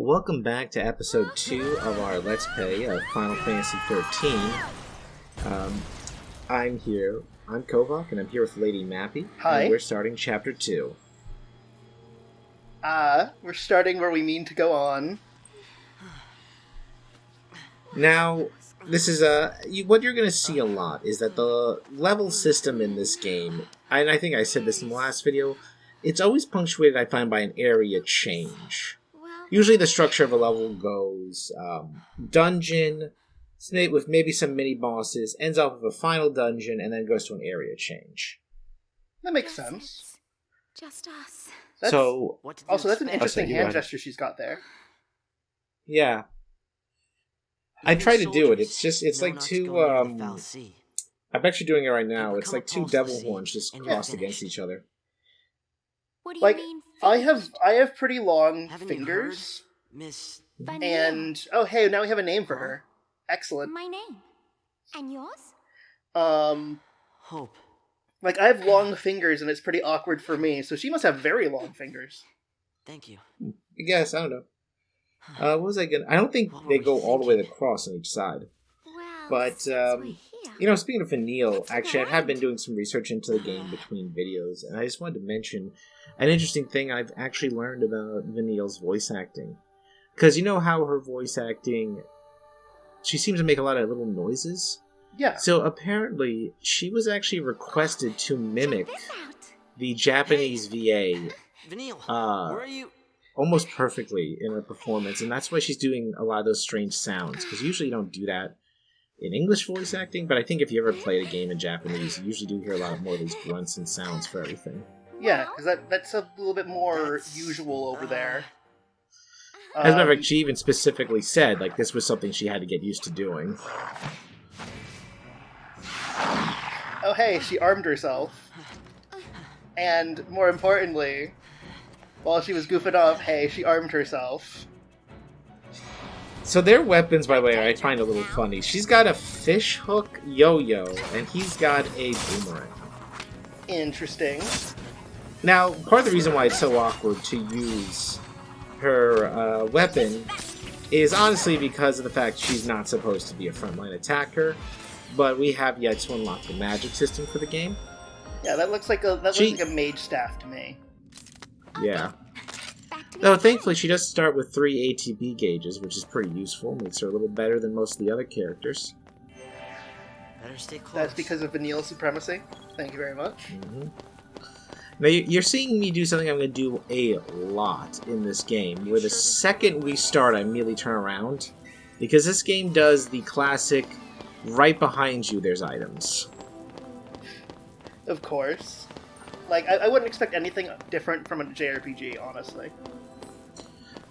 Welcome back to episode 2 of our Let's Play of Final Fantasy XIII. I'm Kovok, and I'm here with Lady Mapi. Hi. And we're starting Chapter 2. We're starting where we mean to go on. Now, this is what you're going to see a lot is that the level system in this game, and I think I said this in the last video, it's always punctuated, I find, by an area change. Usually the structure of a level goes dungeon, with maybe some mini-bosses, ends up with a final dungeon, and then goes to an area change. That makes sense. Just us. That's an interesting hand gesture she's got there. Yeah. I try to do it. It's like two, I'm actually doing it right now. It's like two devil horns just crossed against each other. What do you mean? I have pretty long fingers. Miss And oh hey, now we have a name for her. Excellent. My name. And yours? Hope. Like I have long fingers and it's pretty awkward for me, so she must have very long fingers. Thank you. I guess, I don't know. What was I gonna... I don't think they go all the way across on each side. Well, But, speaking of Vanille, actually, I have been doing some research into the game between videos, and I just wanted to mention an interesting thing I've actually learned about Vanille's voice acting. Because you know how her voice acting, she seems to make a lot of little noises? Yeah. So apparently, she was actually requested to mimic the Japanese VA Vanille, where are you? almost perfectly in her performance, and that's why she's doing a lot of those strange sounds, because usually you don't do that in English voice acting, but I think if you ever played a game in Japanese, you usually do hear a lot more of these grunts and sounds for everything. Yeah, because that's a little bit more usual over there. As a matter of fact, she even specifically said, like, this was something she had to get used to doing. Oh hey, she armed herself. And more importantly, while she was goofing off, hey, she armed herself. So their weapons, by the way, I find a little funny. She's got a fish hook yo-yo, and he's got a boomerang. Interesting. Now, part of the reason why it's so awkward to use her weapon is honestly because of the fact she's not supposed to be a frontline attacker, but we have yet to unlock the magic system for the game. Yeah, that looks like a mage staff to me. Yeah. Though, thankfully, she does start with 3 ATB gauges, which is pretty useful. Makes her a little better than most of the other characters. Better stay close. That's because of Vanille supremacy. Thank you very much. Mm-hmm. Now, you're seeing me do something I'm going to do a lot in this game, where the second we start, I immediately turn around. Because this game does the classic, right behind you, there's items. Of course. Like, I wouldn't expect anything different from a JRPG, honestly.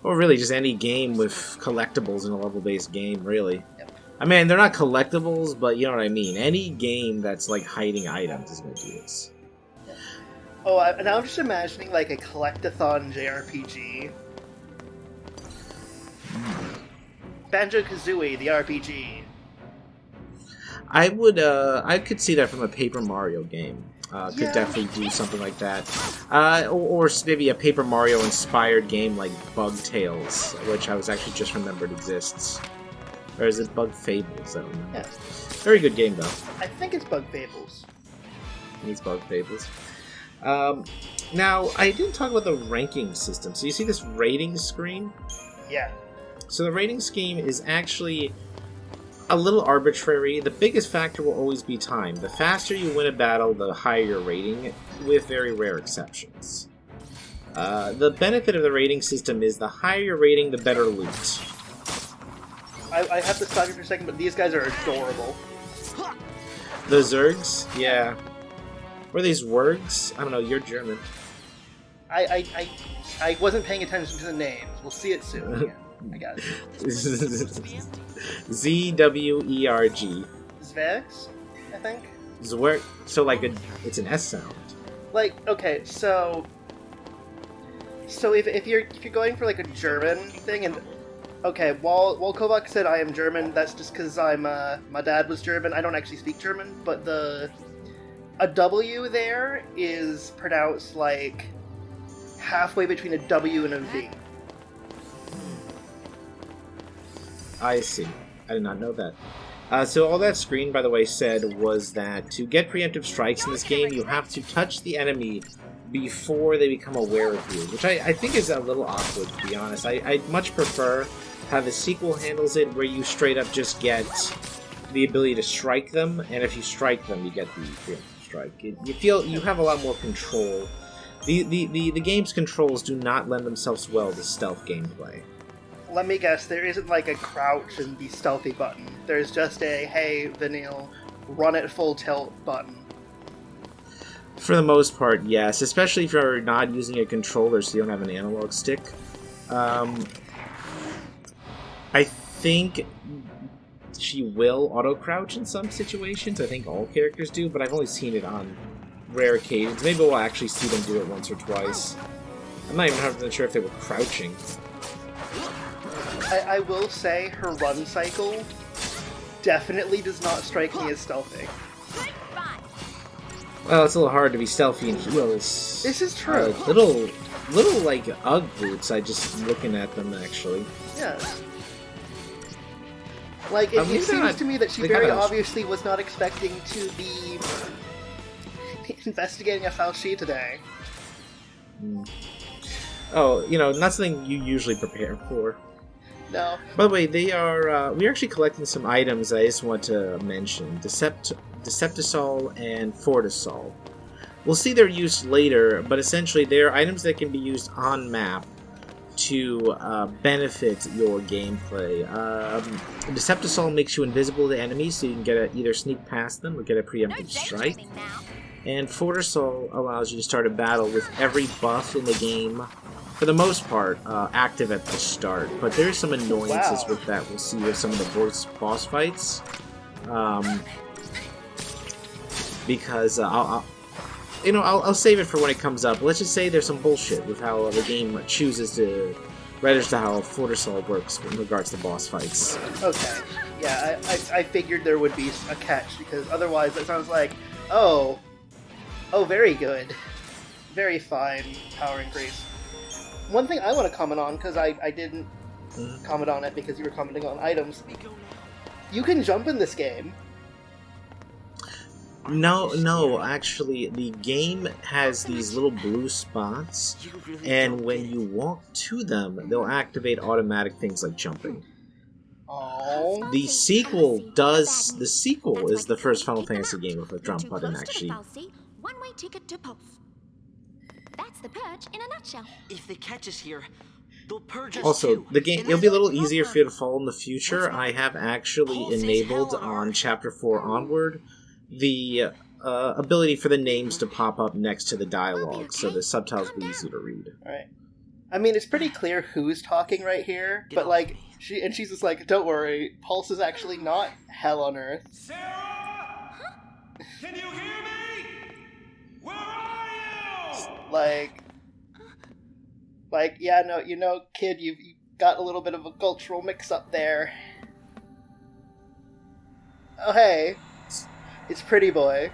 Or really, just any game with collectibles in a level-based game, really. Yep. I mean, they're not collectibles, but you know what I mean. Any game that's, like, hiding items is going to do this. Oh, now I'm just imagining, like, a collectathon JRPG. Banjo-Kazooie, the RPG. I could see that from a Paper Mario game. Could definitely do something like that. Or maybe a Paper Mario-inspired game like Bug Tales, which I was actually just remembered exists. Or is it Bug Fables? I don't know. Yeah. Very good game, though. I think it's Bug Fables. It's Bug Fables. Now, I didn't talk about the ranking system. So you see this rating screen? Yeah. So the rating scheme is actually a little arbitrary. The biggest factor will always be time. The faster you win a battle, the higher your rating, with very rare exceptions. The benefit of the rating system is the higher your rating, the better loot. I have to stop you for a second, but these guys are adorable. The Zergs? Yeah. Were these Wergs? I don't know, you're German. I wasn't paying attention to the names. We'll see it soon again. I got it. Z-W-E-R-G. Zvegs, I think? Zwerg. So, like, it's an S sound. Like, okay, so if you're going for, like, a German thing, and... Okay, while Kovak said I am German, that's just because my dad was German. I don't actually speak German, but a W there is pronounced, like, halfway between a W and a V. I see. I did not know that. So all that screen, by the way, said was that to get preemptive strikes in this game, you have to touch the enemy before they become aware of you, which I think is a little awkward, to be honest. I'd much prefer how the sequel handles it, where you straight up just get the ability to strike them, and if you strike them, you get the preemptive strike. You feel you have a lot more control. The game's controls do not lend themselves well to stealth gameplay. Let me guess, there isn't like a crouch and be stealthy button. There's just a, hey, Vanille, run at full tilt button. For the most part, yes. Especially if you're not using a controller, so you don't have an analog stick. I think she will auto-crouch in some situations. I think all characters do, but I've only seen it on rare occasions. Maybe we'll actually see them do it once or twice. I'm not even 100% sure if they were crouching. I will say her run cycle definitely does not strike me as stealthy. Well, it's a little hard to be stealthy in heels. This is true. Little like Ugg boots. I just looking at them actually. Yeah. Like it seems to me that she very obviously was not expecting to be investigating a Fal'Cie today. Oh, not something you usually prepare for. No. By the way, we're actually collecting some items I just want to mention. Deceptisol and Fortisol. We'll see their use later, but essentially they're items that can be used on map to benefit your gameplay. Deceptisol makes you invisible to enemies, so you can either sneak past them or get a preemptive strike. And Fortisol allows you to start a battle with every buff in the game, for the most part, active at the start. But there's some annoyances with that we'll see with some of the boss fights. Because I'll save it for when it comes up. Let's just say there's some bullshit with how the game chooses to register how Fortisol works in regards to boss fights. Okay. Yeah, I figured there would be a catch, because otherwise it sounds like, oh, very good. Very fine power increase. One thing I want to comment on, because I didn't comment on it because you were commenting on items. You can jump in this game. No, actually, the game has these little blue spots, and when you walk to them, they'll activate automatic things like jumping. Oh. The sequel is the first Final Fantasy game with a jump button, actually. One-way ticket to Pulse. That's the purge in a nutshell. If they catch us here, they'll purge us Also, too. the game, it'll be a little easier for you to follow in the future. I have actually enabled on Chapter 4 onward the ability for the names to pop up next to the dialogue, so the subtitles will be easy to read. Alright. I mean, it's pretty clear who's talking right here, but like, she's just like, don't worry, Pulse is actually not hell on earth. Sarah! Huh? Can you hear me? Where are you? Like, yeah, no, kid, you've got a little bit of a cultural mix-up there. Oh, hey. It's Pretty Boy.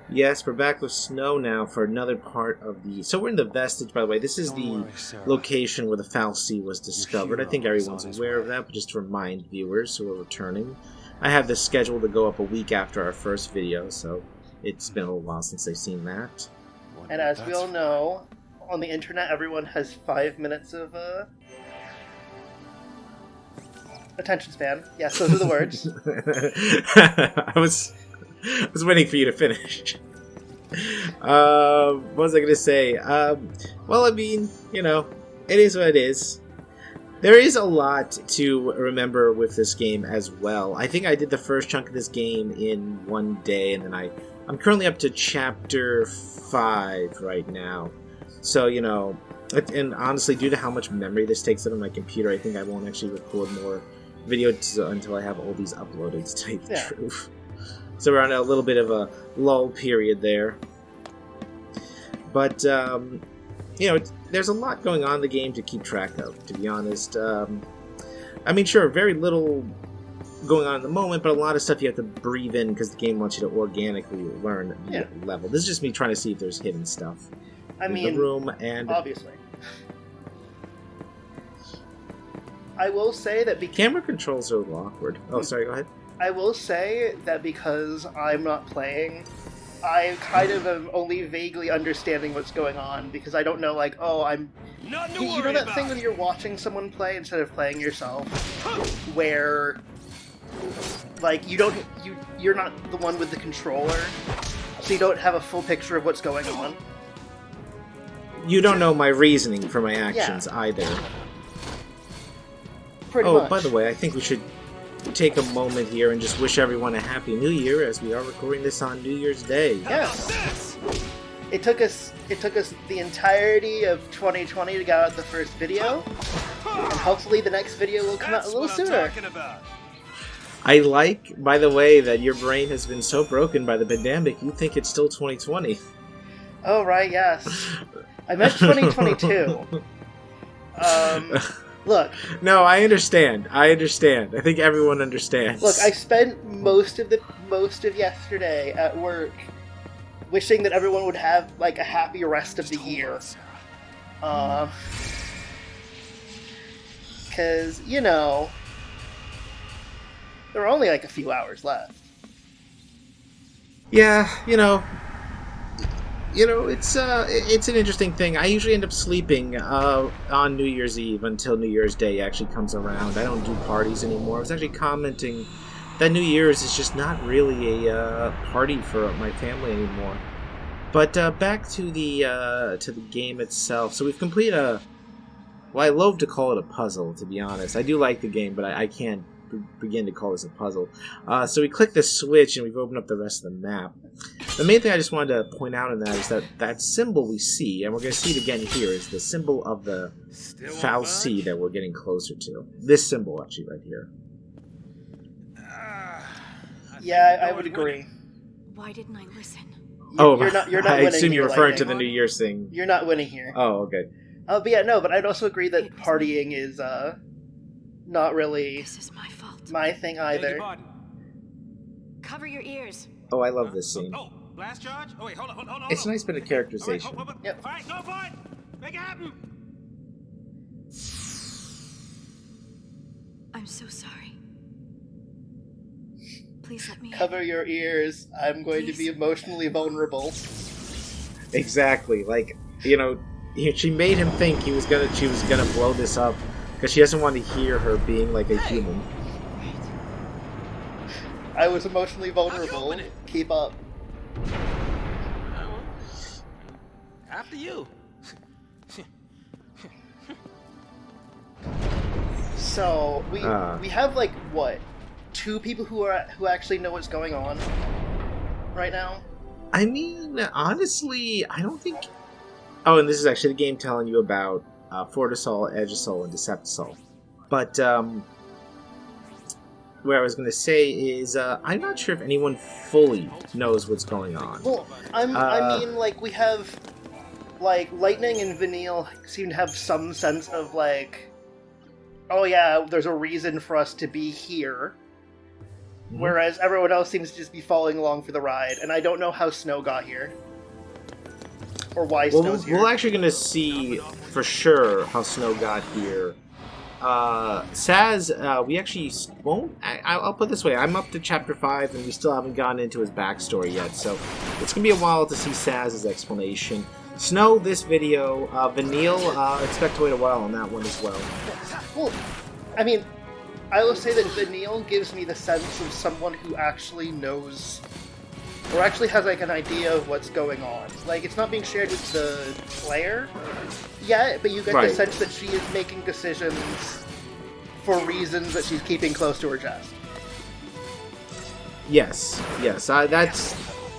Yes, we're back with Snow now for another part of the... So we're in the Vestige, by the way. This is the location where the Fal'Cie was discovered. I think everyone's aware of that, but just to remind viewers who are returning. I have this scheduled to go up a week after our first video, so it's been a little while since they've seen that. And as we all know, on the internet, everyone has 5 minutes of attention span. Yes, those are the words. I was waiting for you to finish. What was I going to say? Well, I mean, it is what it is. There is a lot to remember with this game as well. I think I did the first chunk of this game in one day, and then I'm currently up to Chapter 5 right now. So, and honestly, due to how much memory this takes out of my computer, I think I won't actually record more videos until I have all these uploaded, to tell you the truth. So we're on a little bit of a lull period there. But, there's a lot going on in the game to keep track of, to be honest. I mean, sure, very little going on at the moment, but a lot of stuff you have to breathe in because the game wants you to organically learn the level. This is just me trying to see if there's hidden stuff in the room, and obviously. I will say that camera controls are a little awkward. Oh, sorry, go ahead. I will say that because I'm not playing, I kind of am only vaguely understanding what's going on, because I don't know, like, oh, you know that thing when you're watching someone play instead of playing yourself, where, like, you're not the one with the controller, so you don't have a full picture of what's going on. You don't know my reasoning for my actions either. Pretty much. By the way, I think we should take a moment here and just wish everyone a Happy New Year, as we are recording this on New Year's Day. Yes. It took us the entirety of 2020 to get out the first video, and hopefully the next video will come out a little sooner. I like, by the way, that your brain has been so broken by the pandemic, you think it's still 2020. Oh, right, yes. I meant 2022. Look. No, I understand. I think everyone understands. Look, I spent most of yesterday at work wishing that everyone would have, like, a happy rest of the year. Because, you know, there are only, like, a few hours left. Yeah, you know, it's an interesting thing. I usually end up sleeping on New Year's Eve until New Year's Day actually comes around. I don't do parties anymore. I was actually commenting that New Year's is just not really a party for my family anymore. But back to the game itself. So we've completed I love to call it a puzzle, to be honest. I do like the game, but I can't begin to call this a puzzle. So we click the switch and we've opened up the rest of the map. The main thing I just wanted to point out in that is that symbol we see, and we're going to see it again here, is the symbol of the Fal'Cie that we're getting closer to. This symbol, actually, right here. Yeah, I would agree. Why didn't I listen? You're not I winning assume here, you're referring to Lightning. the New Year's thing. You're not winning here. Oh, okay. But yeah, no, but I'd also agree that partying is not really This is my fault. my thing either. Cover your ears. Oh, I love this scene. Oh, blast charge? Oh, wait, hold on. It's a nice bit of characterization. Yep. All right, go for it. Make it happen. I'm so sorry. Please let me in. Cover your ears. I'm going to be emotionally vulnerable. Exactly. Like, you know, she made him think she was gonna blow this up because she doesn't want to hear her being like a human. I was emotionally vulnerable. Keep up. After you. So we have like what, 2 people who actually know what's going on right now. I mean, honestly, I don't think. Oh, and this is actually the game telling you about Fortisol, Edgisol, and Deceptisol. But what I was going to say is I'm not sure if anyone fully knows what's going on. Well, I mean, like, we have, like, Lightning and Vanille seem to have some sense of, like, oh yeah, there's a reason for us to be here. Mm-hmm. Whereas everyone else seems to just be following along for the ride, and I don't know how Snow got here. Or why Snow's here. We're actually going to see for sure how Snow got here. Saz, we actually won't. I'll put it this way: I'm up to chapter 5, and we still haven't gotten into his backstory yet. So it's gonna be a while to see Saz's explanation. Snow, this video. Vanille, expect to wait a while on that one as well. Well, I mean, I will say that Vanille gives me the sense of someone who actually knows, or actually has like an idea of what's going on. Like, it's not being shared with the player yet, but you get the sense that she is making decisions for reasons that she's keeping close to her chest. Yes.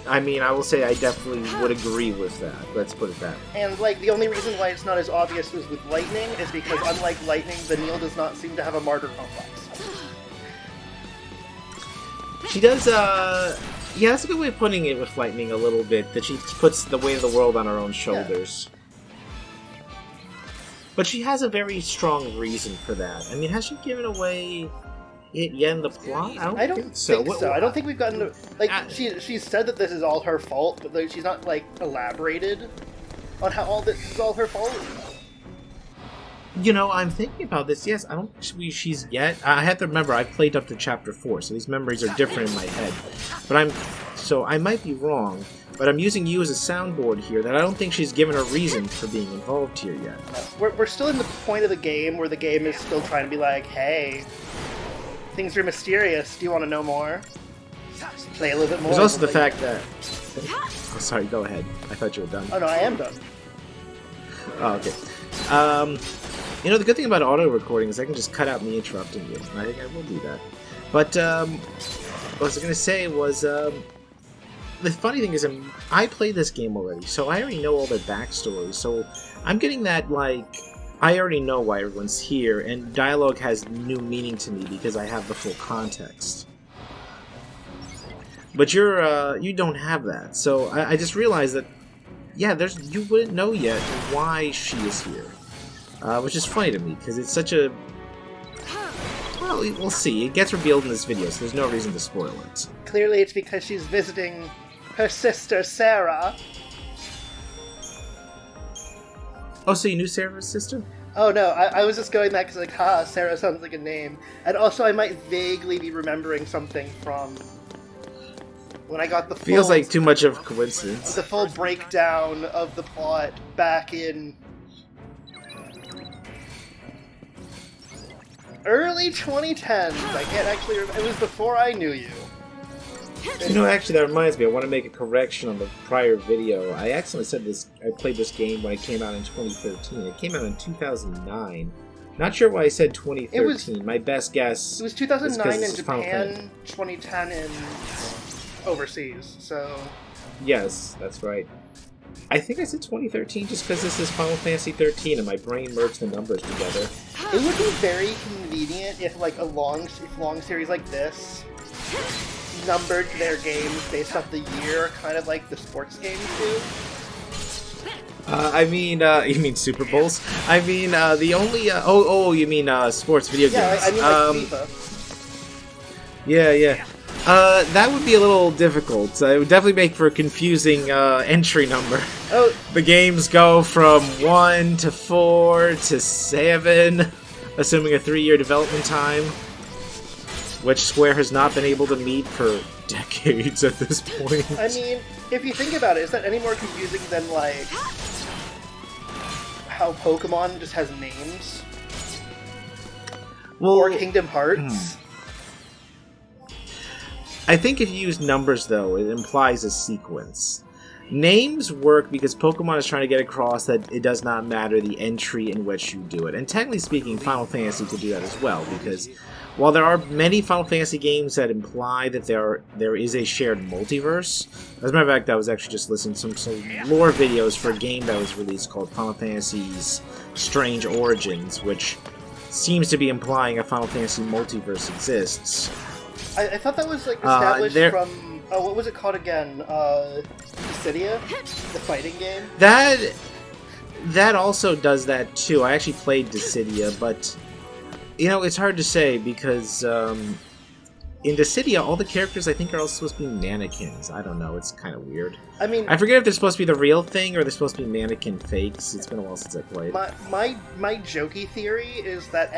I mean, I will say I definitely would agree with that. Let's put it that way. And, like, the only reason why it's not as obvious as with Lightning is because, unlike Lightning, Vanille does not seem to have a martyr complex. She does, yeah, that's a good way of putting it with Lightning a little bit, that she puts the weight of the world on her own shoulders. Yeah. But she has a very strong reason for that. I mean, has she given away it yet in the plot? I don't think so. I don't think we've gotten to, like, she said that this is all her fault, but like, she's not, like, elaborated on how all this is all her fault. You know, I'm thinking about this. Yes, I don't think she's yet. I have to remember, I've played up to Chapter 4, so these memories are different in my head. But so I might be wrong, but I'm using you as a soundboard here that I don't think she's given a reason for being involved here yet. We're still in the point of the game where the game is still trying to be like, hey, things are mysterious. Do you want to know more? Just play a little bit more. There's also the fact that... Oh, sorry, go ahead. I thought you were done. Oh, no, I am done. Oh, okay. You know, the good thing about auto recording is I can just cut out me interrupting you, and I think I will do that. But, what I was going to say was, the funny thing is, I played this game already, so I already know all their backstory, so I'm getting that, like, I already know why everyone's here, and dialogue has new meaning to me because I have the full context. But you don't have that, so I just realized that, yeah, you wouldn't know yet why she is here. Which is funny to me, because it's such a... Well, we'll see. It gets revealed in this video, so there's no reason to spoil it. Clearly it's because she's visiting her sister, Sarah. Oh, so you knew Sarah's sister? Oh, no, I was just going that because, like, haha, Sarah sounds like a name. And also I might vaguely be remembering something from when I got the full... Feels like too much of a coincidence. The full breakdown of the plot back in... early 2010s. I can't actually remember. It was before I knew you. You know, actually, that reminds me. I want to make a correction on the prior video. I accidentally said this. I played this game when it came out in 2013. It came out in 2009. Not sure why I said 2013. My best guess. It was 2009 in Japan, Japan, 2010 in overseas. So. Yes, that's right. I think I said 2013 just because this is Final Fantasy 13 and my brain merged the numbers together. It would be very convenient if, like, long series like this numbered their games based off the year, kind of like the sports games do. You mean Super Bowls? I mean, the only, you mean, sports video games. Yeah, I mean, like, FIFA. Yeah. That would be a little difficult. It would definitely make for a confusing, entry number. Oh. The games go from 1 to 4 to 7, assuming a 3-year development time, which Square has not been able to meet for decades at this point. I mean, if you think about it, is that any more confusing than, like, how Pokemon just has names? Well, or Kingdom Hearts? I think if you use numbers, though, it implies a sequence. Names work because Pokemon is trying to get across that it does not matter the entry in which you do it. And technically speaking, Final Fantasy could do that as well, because while there are many Final Fantasy games that imply that there is a shared multiverse, as a matter of fact, I was actually just listening to some lore videos for a game that was released called Final Fantasy's Strange Origins, which seems to be implying a Final Fantasy multiverse exists. I thought that was, like, established from... Oh, what was it called again? Dissidia? The fighting game? That also does that, too. I actually played Dissidia, but... You know, it's hard to say, because, in Dissidia, all the characters, I think, are all supposed to be mannequins. I don't know, it's kind of weird. I mean... I forget if they're supposed to be the real thing, or they're supposed to be mannequin fakes. It's been a while since I played. My jokey theory is that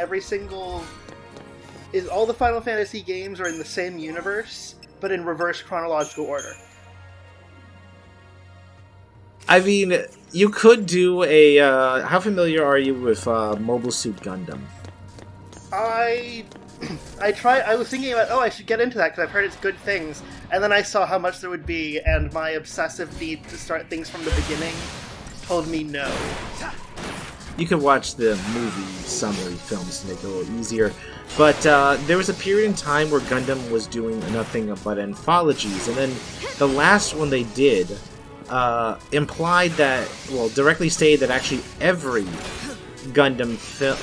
all the Final Fantasy games are in the same universe, but in reverse chronological order. I mean, you could do a, how familiar are you with, Mobile Suit Gundam? I was thinking about, I should get into that because I've heard it's good things, and then I saw how much there would be, and my obsessive need to start things from the beginning told me no. You could watch the movie summary films to make it a little easier. But there was a period in time where Gundam was doing nothing but anthologies, and then the last one they did implied that, well, directly stated that actually every Gundam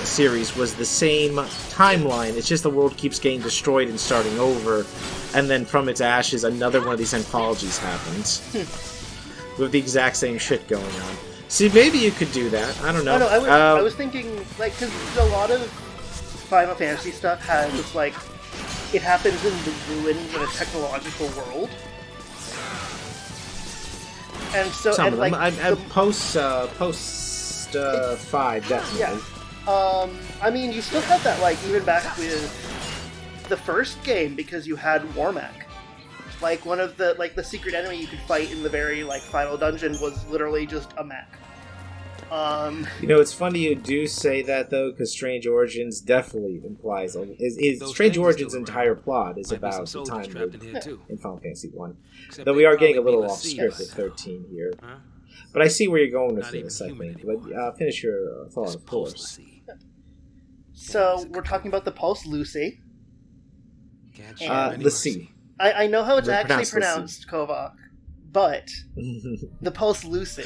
series was the same timeline. It's just the world keeps getting destroyed and starting over, and then from its ashes, another one of these anthologies happens. With the exact same shit going on. See, maybe you could do that. I don't know. No, I was thinking, like, because a lot of Final Fantasy stuff has, like, it happens in the ruins of a technological world. And so, some and, of like, them. Post 5, definitely. Yeah. I mean, you still have that, like, even back with the first game, because you had Warmac. Like, one of the, like, the secret enemy you could fight in the very, like, final dungeon was literally just a mech. You know, it's funny you do say that, though, because Strange Origins definitely implies... Strange Origins' entire plot is about the time loop in Final Fantasy 1. Though we are getting a little off script with 13 here. Huh? But I see where you're going with Not this, I even human think. But finish your thought, of course. So, we're talking about the Pulse Lucy. L'cie. I know how it's They're actually pronounced pronounced, Kovac, but the Pulse Lucy.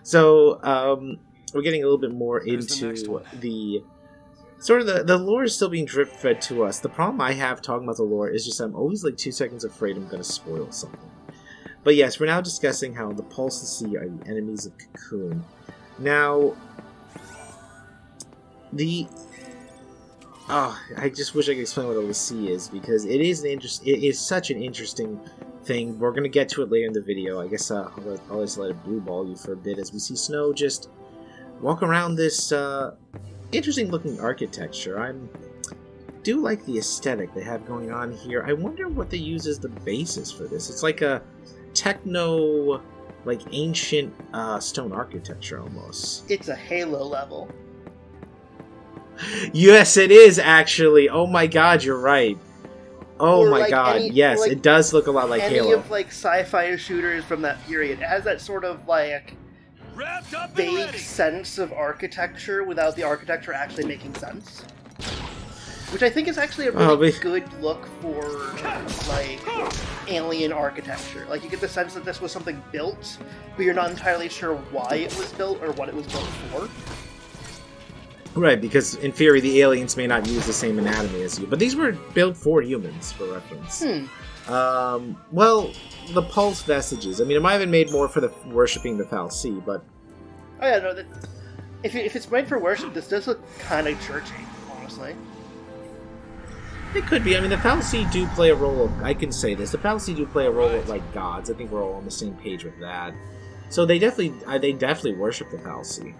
So, we're getting a little bit more Where's the next into one? the... Sort of the lore is still being drip-fed to us. The problem I have talking about the lore is just I'm always like 2 seconds afraid I'm going to spoil something. But yes, we're now discussing how the Pulse Fal'Cie are the enemies of Cocoon. Now, I just wish I could explain what a L'cie is, because it is such an interesting thing. We're going to get to it later in the video. I guess I'll just let it blue ball you for a bit as we see Snow just walk around this interesting looking architecture. I do like the aesthetic they have going on here. I wonder what they use as the basis for this. It's like a techno, like ancient stone architecture almost. It's a Halo level. Yes, it is actually. Oh my god, you're right. Oh Or my like god, any- yes, like it does look a lot like Any Halo. of, like, sci-fi shooters from that period. It has that sort of, like, Wrapped up and vague ready. sense of architecture without the architecture actually making sense. Which I think is actually a really good look for, like, alien architecture. Like, you get the sense that this was something built, but you're not entirely sure why it was built or what it was built for. Right, because in theory the aliens may not use the same anatomy as you, but these were built for humans, for reference. Well, the Pulse vestiges. I mean, it might have been made more for the worshipping the Fal'Cie, but... Oh yeah, no, if it's made for worship, this does look kind of churchy, honestly. It could be. I mean, the Fal'Cie do play a role of... I can say this. The Fal'Cie do play a role of, like, gods. I think we're all on the same page with that. So they definitely worship the Fal'Cie.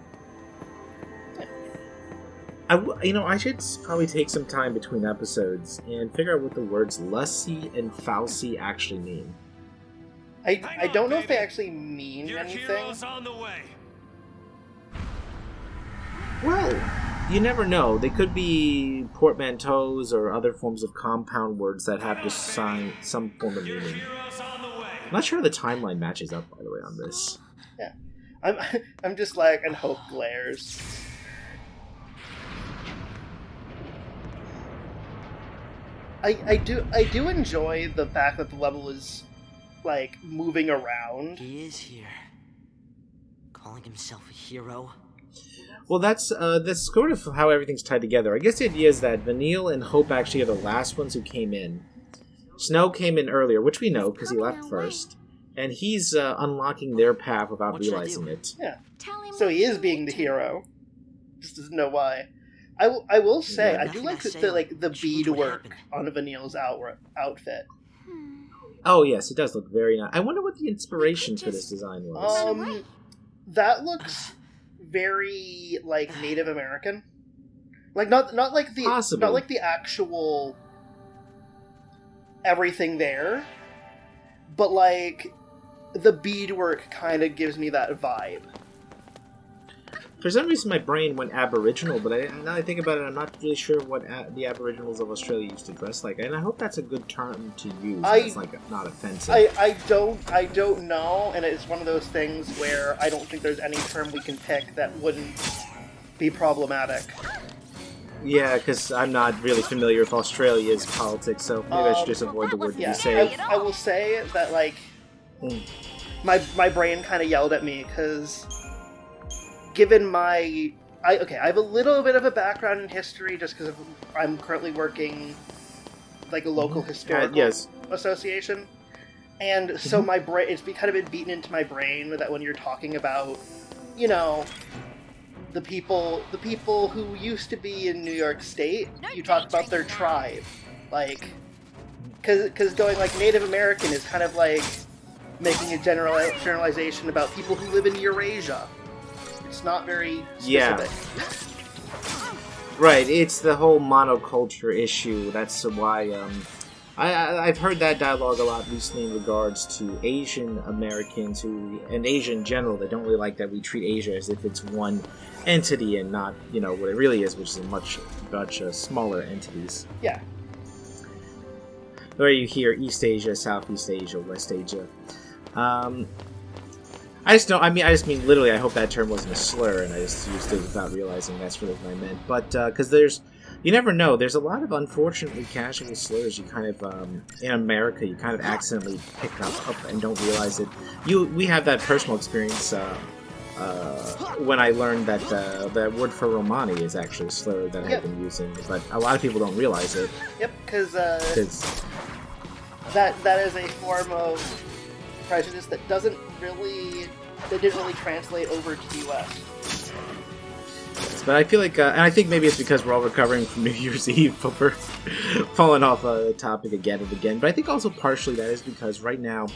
I should probably take some time between episodes and figure out what the words L'cie and Fal'Cie actually mean. I don't know if they actually mean Your anything. hero's on the way. Well, you never know. They could be portmanteaus or other forms of compound words that have just some form of Your meaning. hero's on the way. I'm not sure the timeline matches up, by the way, on this. Yeah, I'm just like, and hope glares. I do enjoy the fact that the level is, like, moving around. He is here. Calling himself a hero. Well, that's sort of how everything's tied together. I guess the idea is that Vanille and Hope actually are the last ones who came in. Snow came in earlier, which we know because he left first. And he's unlocking their path without What should I realizing do? it. Yeah, Tell him so he is being the hero. Just doesn't know why. I will say, Yeah. I do like Nothing I the say beadwork would happen. on Vanille's outfit. Oh, yes, it does look very nice. I wonder what the inspiration for this design was. That looks very, like, Native American. Like, not like the Possibly. not like the actual everything there, but like the beadwork kind of gives me that vibe. For some reason, my brain went Aboriginal, but now I think about it, I'm not really sure what the Aboriginals of Australia used to dress like, and I hope that's a good term to use. It's like not offensive. I don't know, and it's one of those things where I don't think there's any term we can pick that wouldn't be problematic. Yeah, because I'm not really familiar with Australia's politics, so maybe I should just avoid the word Yeah, you say. I will say that, like, my brain kind of yelled at me because, given I have a little bit of a background in history just because I'm currently working like a local historical association, and so my brain it's kind of been beaten into my brain that when you're talking about, you know, the people who used to be in New York State, you talk about their tribe, like, because going like Native American is kind of like making a generalization about people who live in Eurasia. It's not very specific. Yeah. Right, it's the whole monoculture issue. That's why I've heard that dialogue a lot recently in regards to Asian Americans and Asia in general, that don't really like that we treat Asia as if it's one entity and not, what it really is, which is a much smaller entities. Yeah. Where you hear East Asia, Southeast Asia, West Asia. I just mean literally, I hope that term wasn't a slur, and I just used it without realizing that's really what I meant. But, because you never know, there's a lot of unfortunately casual slurs you kind of, in America, you kind of accidentally pick up and don't realize it. We have that personal experience, when I learned that the word for Romani is actually a slur that I've been using, but a lot of people don't realize it. Yep, because that is a form of prejudice that didn't really translate over to the US. But I feel like, and I think maybe it's because we're all recovering from New Year's Eve, but we're falling off the topic again and again. But I think also partially that is because right now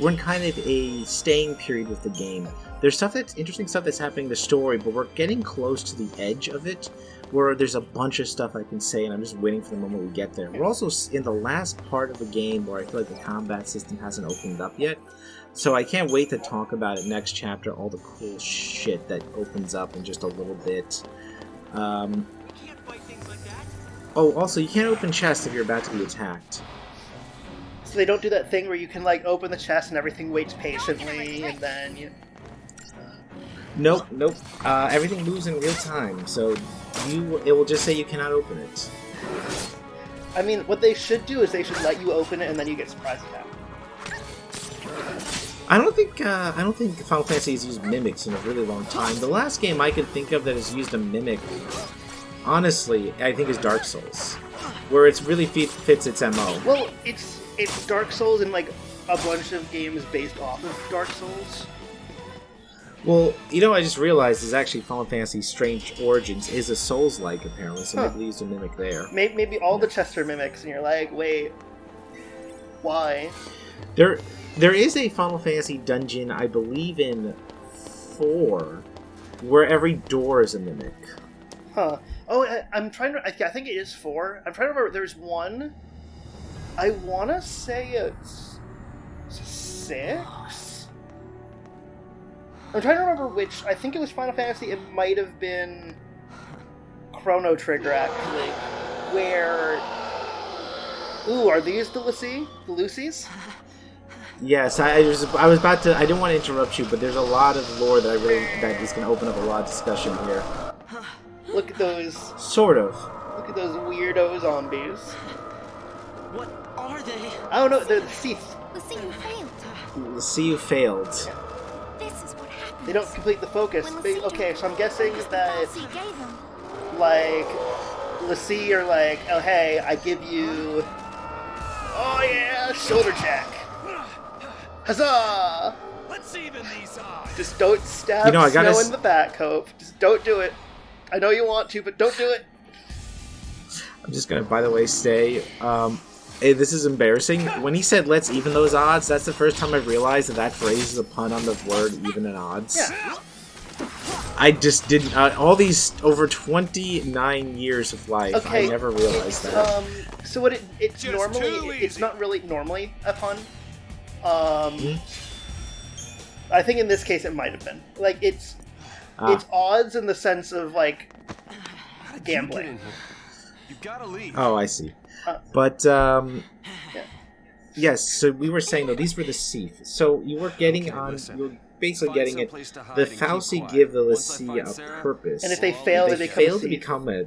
we're in kind of a staying period with the game. There's interesting stuff that's happening in the story, but we're getting close to the edge of it, where there's a bunch of stuff I can say, and I'm just waiting for the moment we get there. We're also in the last part of the game where I feel like the combat system hasn't opened up yet. So I can't wait to talk about it next chapter, all the cool shit that opens up in just a little bit. Oh, also, you can't open chests if you're about to be attacked. So they don't do that thing where you can, open the chest and everything waits patiently, and then you... Nope. Everything moves in real time, so it will just say you cannot open it. I mean, what they should do is they should let you open it and then you get surprise attack. I don't think Final Fantasy has used mimics in a really long time. The last game I could think of that has used a mimic, honestly, I think is Dark Souls, where it really fits its MO. Well, it's Dark Souls and a bunch of games based off of Dark Souls. Well, I just realized is actually Final Fantasy Strange Origins is a Souls-like, apparently, so maybe they used a mimic there. Maybe all the chests are mimics, and you're like, wait, why? There is a Final Fantasy dungeon, I believe in 4, where every door is a mimic. Huh. Oh, I'm trying to... I think it is 4. I'm trying to remember. There's one... I want to say it's 6? I'm trying to remember which. I think it was Final Fantasy. It might have been Chrono Trigger, actually. Where... Ooh, are these the L'cie? The Lucy's? Yes, I was about to... I didn't want to interrupt you, but there's a lot of lore that that is going to open up a lot of discussion here. Look at those... Sort of. Look at those weirdo zombies. What are they? I don't know, they're the Sith. L'cie, you failed. L'cie, you failed. This is what happens. They don't complete the focus. Okay, so I'm guessing that... Fal'Cie gave them. L'cie are oh hey, I give you... Oh yeah, shoulder check. Huzzah! Let's even these odds. Just don't stab I gotta Snow in the back, Hope. Just don't do it. I know you want to, but don't do it. I'm just going to, by the way, say, hey, this is embarrassing. When he said, let's even those odds, that's the first time I've realized that phrase is a pun on the word even and odds. Yeah. I just didn't, all these, over 29 years of life, Okay. I never realized that. So what it's Just normally, too it's easy. not really normally a pun. I think in this case it might have been. It's odds in the sense of, gambling. You gotta leave. Oh, I see. But, yes, so we were saying, though, these were the Sith. So you were getting you were basically getting it. The Fal'Cie give the L'cie a purpose. And if they fail, they become a...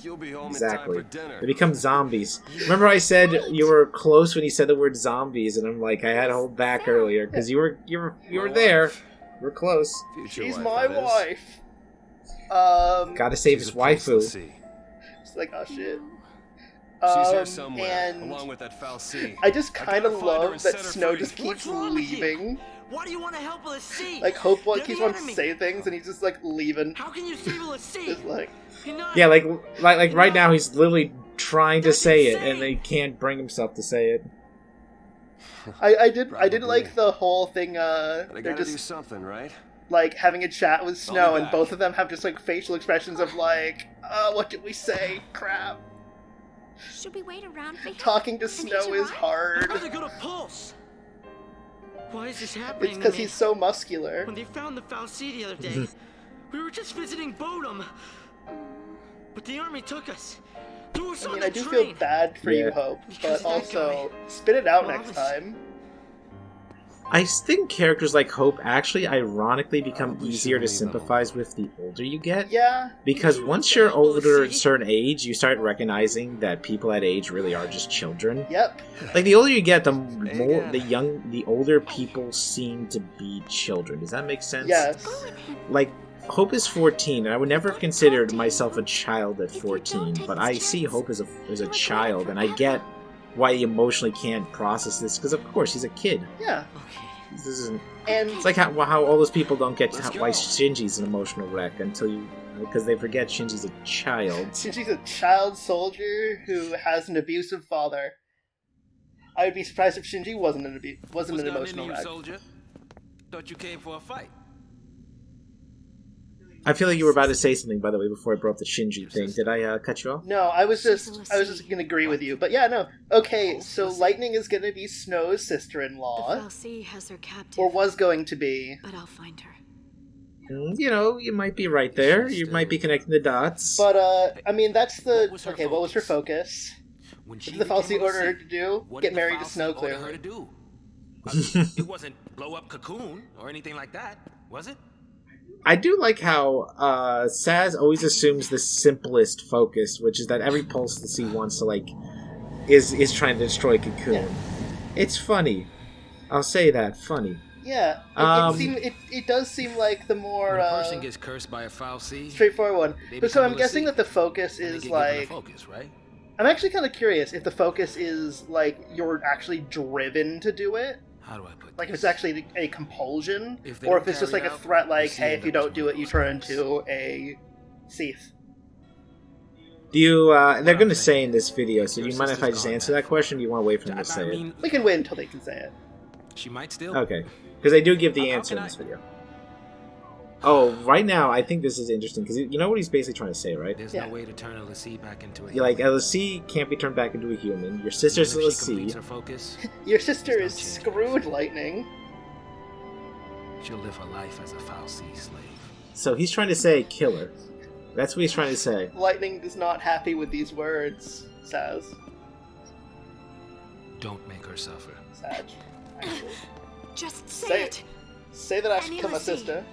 You'll be home Exactly. in time for dinner. They become zombies. Remember I said you were close when you said the word zombies, and I'm like, I had to hold back earlier, because you were there. We're close. Future She's wife, my that is. wife. Gotta save his She's a Pulse waifu. Fal'Cie. It's oh shit. She's here somewhere, and along with that Fal'Cie. I just I kind gotta of find her love and that set her Snow free. just keeps What's wrong with you? leaving. Why do you want to help L'cie? Hope They're keeps the wants to enemy. say things, and he's just leaving. How can you save L'cie? Just You're not... Yeah, like right now he's literally trying to say it, and he can't bring himself to say it. I did Probably. like the whole thing. But I They're gotta do just something, right? like having a chat with Snow, be and back. both of them have just like facial expressions of like, what did we say? Crap. Should we wait around for him? Talking to and hitch Snow a is ride? hard. I'd rather go to Pulse. Why is this happening? It's to because me? he's so muscular. When they found the Fal'Cie the other day, we were just visiting Bodum, but the army took us. Threw us I on mean, the I do train. feel bad for you, Yeah. Hope, Because but of that also spit it out Well, next I was- time. I think characters like Hope actually ironically become Probably easier to shouldn't leave sympathize with the older you get. Yeah, Because once you're older at a certain age, you start recognizing that people that age really are just children. yep. Like the older you get, the older people seem to be children. Does that make sense? Yes. Go with him. Like Hope is 14, and I would never have considered myself a child at 14, but I see Hope as a child, and I get why he emotionally can't process this because of course he's a kid. Yeah. Okay. This isn't. And It's like how all those people don't get Let's why go. Shinji's an emotional wreck because they forget Shinji's a child. Shinji's a child soldier who has an abusive father. I would be surprised if Shinji wasn't an What's an gotten emotional into you, wreck. soldier? Thought you came for a fight. I feel like you were about to say something, by the way, before I brought up the Shinji thing. Did I cut you off? No, I was just gonna agree with you. But yeah, no. Okay, so Lightning is gonna be Snow's The sister-in-law, Fal'Cie has her captive, or was going to be. but I'll find her. You know, you might be right there. You might be connecting the dots. But I mean, that's the What was her okay. What was her focus? focus? When What she did the became Fal'Cie a order her L'cie, to do? what Get did the married to Fal'Cie Snow, order clearly. her to do? It wasn't blow up Cocoon or anything like that, was it? I do like how Saz always assumes the simplest focus, which is that every Pulse that he wants to is trying to destroy Cocoon. Yeah. It's funny. I'll say that funny. Yeah, it does seem like the more When a person gets cursed by a Fal'Cie, straightforward one. they But so become I'm a guessing L'cie, that the focus and they is get given a like. focus, right? I'm actually kind of curious if the focus is like you're actually driven to do it, How do I put like if this? it's actually a compulsion, If they or don't if it's just like carry a out, threat, like, the hey, if you L'cie don't do it, you knows turn what's into a Seath. Do you? They're going to say in this video, so do you Your mind if I just sister's answer gone that question? Or do you want to wait for them I to say mean, We can wait until they can say it. she might still. it? Okay, because they do give the How answer can in this I- video. Oh, right now I think this is interesting because you know what he's basically trying to say, right? There's Yeah. no way to turn a L'cie back into a You're like, human. LC can't be turned back into a human. Your sister's a Even if she LC. completes her focus, Your sister There's is no chance. screwed, Lightning. she'll live her life as a Fal'Cie slave. So he's trying to say kill her. That's what he's trying to say. Lightning is not happy with these words, Saz. Don't make her suffer. Sag. Actually. Just Say say it. it. Say that I should Any kill my L'cie. sister.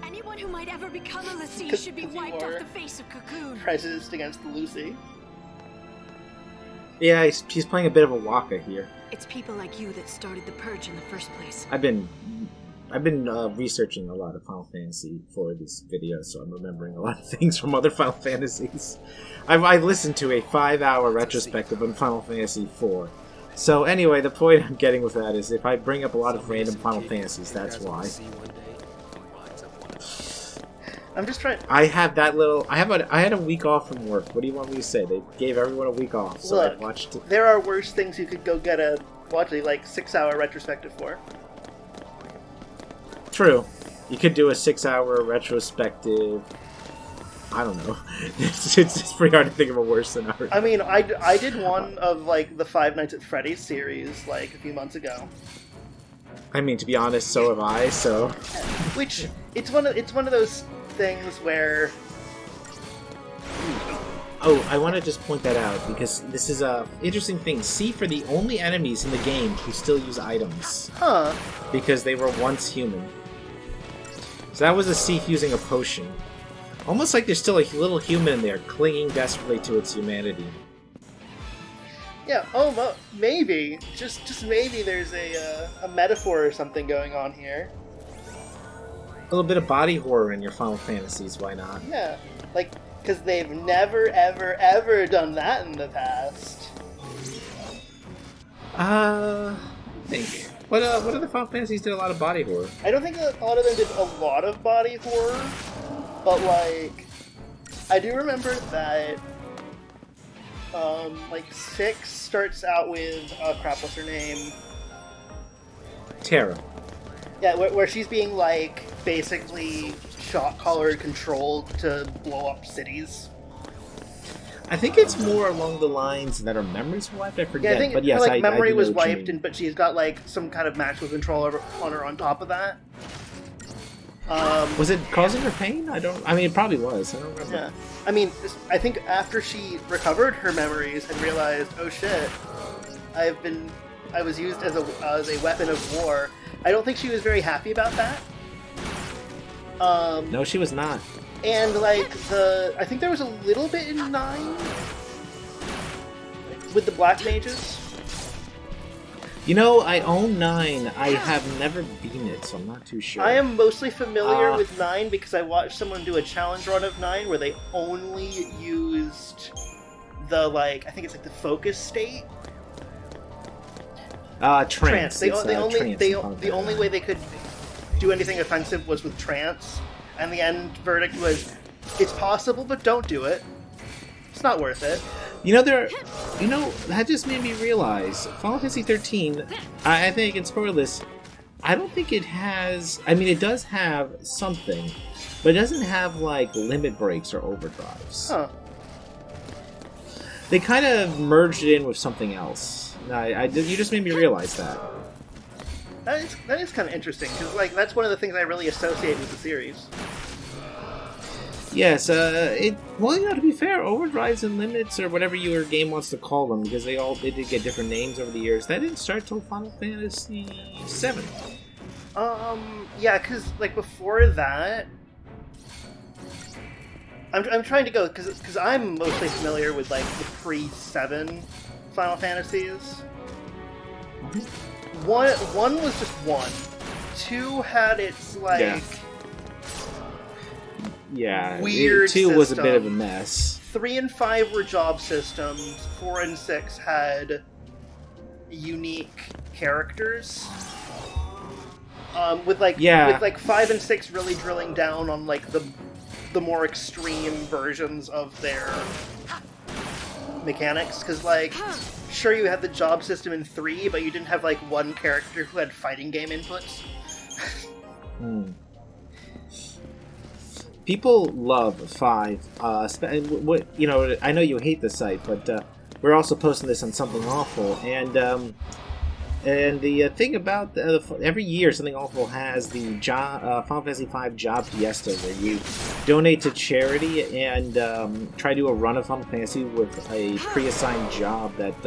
Anyone who might ever become a L'cie 'Cause- should be 'cause you wiped are- off the face of Cocoon. Prejudiced against Lucy. Yeah, he's playing a bit of a waka here. It's people like you that started the purge in the first place. I've been researching a lot of Final Fantasy for this video, so I'm remembering a lot of things from other Final Fantasies. I listened to a 5-hour retrospective on Final Fantasy IV. So anyway, the point I'm getting with that is if I bring up a lot of random Final Fantasies, that's why. I'm just trying. I have that little. I had a week off from work. What do you want me to say? They gave everyone a week off, so I Look, watched it. there are worse things you could go get a like 6-hour retrospective for. True. You could do a 6-hour retrospective. I don't know. It's pretty hard to think of a worse scenario. I mean, I did one of like the Five Nights at Freddy's series like a few months ago, I mean, to be honest, so have I. So which it's one of those things where oh, I want to just point that out because this is a interesting thing. Seath are the only enemies in the game who still use items because they were once human. So that was a Seath using a potion. Almost like there's still a little human in there clinging desperately to its humanity. yeah, maybe just maybe there's a metaphor or something going on here. A little bit of body horror in your Final Fantasies, why not? Yeah, like because they've never ever done that in the past. I think. What other Final Fantasies did a lot of body horror? I don't think that a lot of them did a lot of body horror, but like I do remember that like 6 starts out with crap, what's her name? Terra. Yeah, where she's being, like, basically shot-caller controlled to blow up cities. I think it's more along the lines that her memories were wiped. I forget. Yeah, I think but yes, her, like, memory I do was know what you wiped, mean. but she's got, like, some kind of magical control on her on top of that. Was it causing her pain? I mean, it probably was. I don't remember. Yeah. I mean, I think after she recovered her memories and realized, oh shit, I was used as a weapon of war, I don't think she was very happy about that. No, she was not. And, like, I think there was a little bit in 9 with the Black Mages. You know, I own 9. I have never beaten it, so I'm not too sure. I am mostly familiar with 9 because I watched someone do a challenge run of 9 where they only used the, like, I think it's like the focus state. Trance. The only way they could do anything offensive was with trance, and the end verdict was, it's possible, but don't do it. It's not worth it. That just made me realize Final Fantasy 13. I think I can spoil this. I don't think it has. I mean, it does have something, but it doesn't have like limit breaks or overdrives. Huh. They kind of merged it in with something else. You just made me realize that. That is kind of interesting because like that's one of the things I really associate with the series. Yes, to be fair, overdrives and limits, or whatever your game wants to call them, because they did get different names over the years. That didn't start till Final Fantasy VII. Yeah, because like before that, I'm trying to go because I'm mostly familiar with like the pre-7 Final Fantasies. Mm-hmm. One was just 1. 2 had its like. Yeah, weird 2 was a system. bit of a mess. 3 and 5 were job systems. 4 and 6 had unique characters. With 5 and 6 really drilling down on like the more extreme versions of their mechanics. Because like, sure you had the job system in 3, but you didn't have like one character who had fighting game inputs. People love 5. I know you hate the site, but we're also posting this on Something Awful, and the thing about every year Something Awful has the Final Fantasy V Job Fiesta, where you donate to charity and try to do a run of Final Fantasy with a pre-assigned job that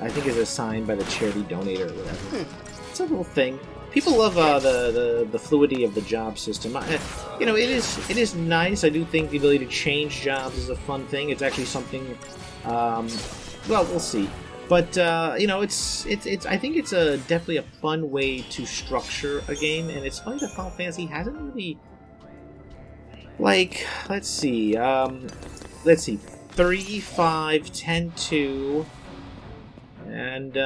I think is assigned by the charity donator or whatever. It's a little thing. People love the fluidity of the job system. It is nice. I do think the ability to change jobs is a fun thing. It's actually something. Well, we'll see. But it's I think it's definitely a fun way to structure a game, and it's funny that Final Fantasy hasn't really let's see 3, 5, 10, 2, and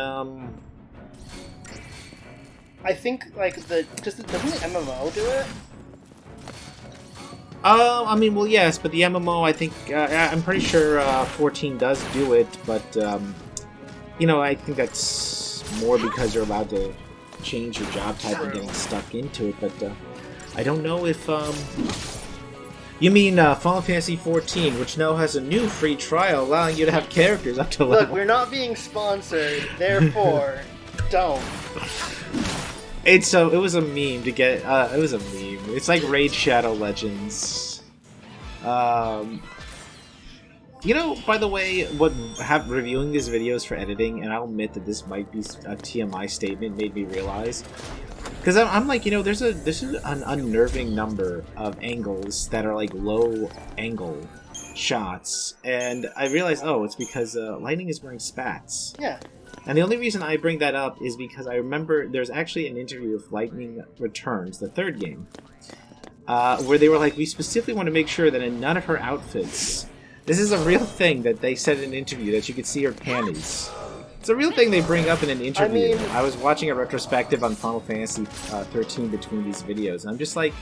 I think like doesn't the MMO do it? I mean, well, yes, but the MMO, I think I'm pretty sure 14 does do it, but I think that's more because you're allowed to change your job type and getting stuck into it. But I don't know if you mean Final Fantasy 14, which now has a new free trial allowing you to have characters up to level. Look, we're not being sponsored, therefore, don't. It was a meme to get. It was a meme. It's like Raid Shadow Legends. By the way, reviewing these videos for editing, and I'll admit that this might be a TMI statement, made me realize. Because I'm like, there's an unnerving number of angles that are like low angle shots, and I realized, it's because Lightning is wearing spats. Yeah. And the only reason I bring that up is because I remember there's actually an interview with Lightning Returns, the 3rd game, where they were like, we specifically want to make sure that in none of her outfits, this is a real thing that they said in an interview, that you could see her panties. It's a real thing they bring up in an interview. I was watching a retrospective on Final Fantasy 13 between these videos, and I'm just like,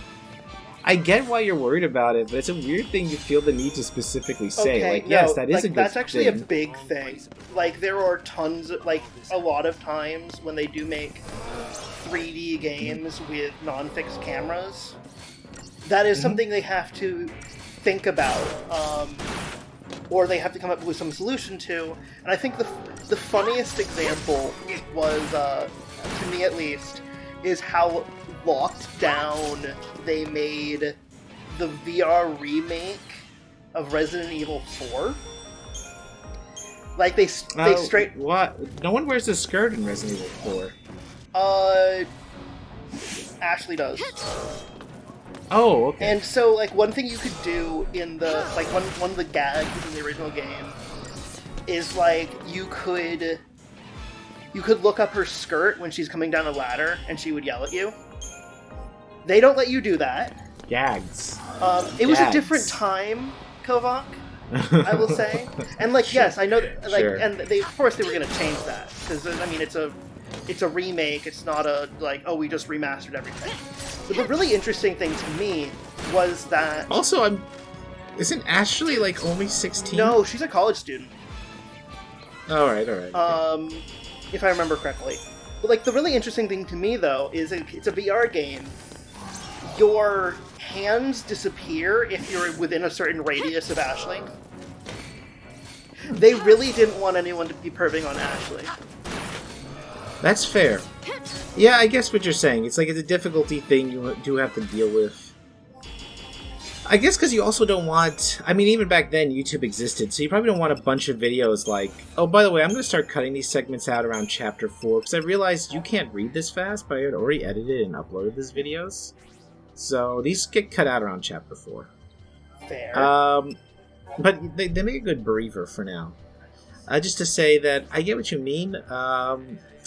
I get why you're worried about it, but it's a weird thing you feel the need to specifically say. Okay, yes, that is a good thing. That's actually a big thing. Like, there are tons of, a lot of times when they do make 3D games with non-fixed cameras, that is something they have to think about, or they have to come up with some solution to. And I think the funniest example was, to me at least, is how locked down they made the VR remake of Resident Evil 4. Like, they straight... What? No one wears a skirt in Resident Evil 4. Ashley does. Oh, okay. And so, like, one thing you could do in the... Like, one of the gags in the original game is, like, you could look up her skirt when she's coming down a ladder, and she would yell at you. They don't let you do that. Gags. It was a different time, Kovac, I will say. And, like, yes, I know, like, Sure. and they, of course they were going to change that. Because, I mean, it's a remake, it's not a, like, oh, we just remastered everything. But the really interesting thing to me was that... Also, isn't Ashley, like, only 16? No, she's a college student. Alright. Okay. If I remember correctly. But, like, the really interesting thing to me, though, is it's a VR game. Your hands disappear if you're within a certain radius of Ashley. They really didn't want anyone to be perving on Ashley. That's fair. Yeah, I guess what you're saying. It's like it's a difficulty thing you do have to deal with. I guess because you also don't want... I mean, even back then, YouTube existed, so you probably don't want a bunch of videos like... Oh, by the way, I'm going to start cutting these segments out around Chapter 4, because I realized you can't read this fast, but I had already edited and uploaded these videos. So these get cut out around Chapter 4. Fair. But they make a good briefer for now. Just to say that I get what you mean. I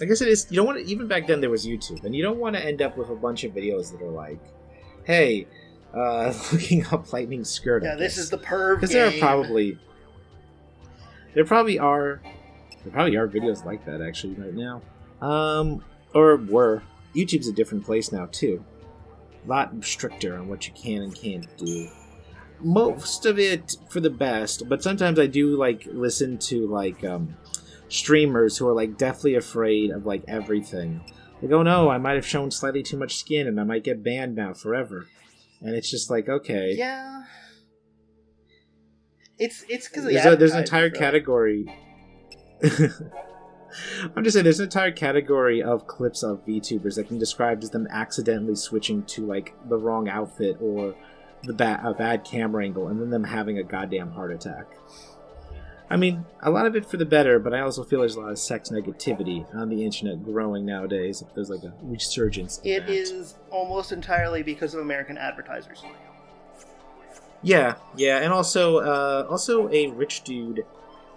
guess it is... You don't want to... Even back then, there was YouTube, and you don't want to end up with a bunch of videos that are like, hey... looking up Lightning's skirt. Yeah, this is the perv because game. there probably are videos like that actually right now. Or were. YouTube's a different place now too. A lot stricter on what you can and can't do. Most of it for the best, but sometimes I do like listen to like streamers who are like deathly afraid of like everything. Like, oh no, I might have shown slightly too much skin and I might get banned now forever. And it's just like, okay. Yeah. It's because there's an entire category. I'm just saying, there's an entire category of clips of VTubers that can be described as them accidentally switching to like the wrong outfit or a bad camera angle, and then them having a goddamn heart attack. I mean, a lot of it for the better, but I also feel there's a lot of sex negativity on the internet growing nowadays. If there's like a resurgence. It is almost entirely because of American advertisers. Yeah, and also a rich dude.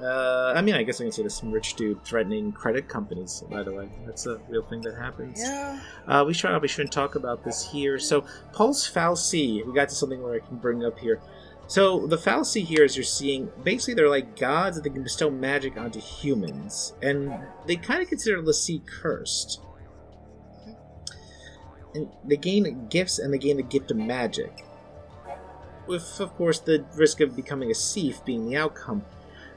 I mean, I guess I can say there's some rich dude threatening credit companies. By the way, that's a real thing that happens. Yeah. We probably shouldn't talk about this here. So, Pulse Fal'Cie, we got to something where I can bring up here. So, the Fal'Cie here, as you're seeing, basically they're like gods that they can bestow magic onto humans. And they kind of consider L'cie cursed. And they gain gifts, and they gain the gift of magic. With, of course, the risk of becoming a thief being the outcome.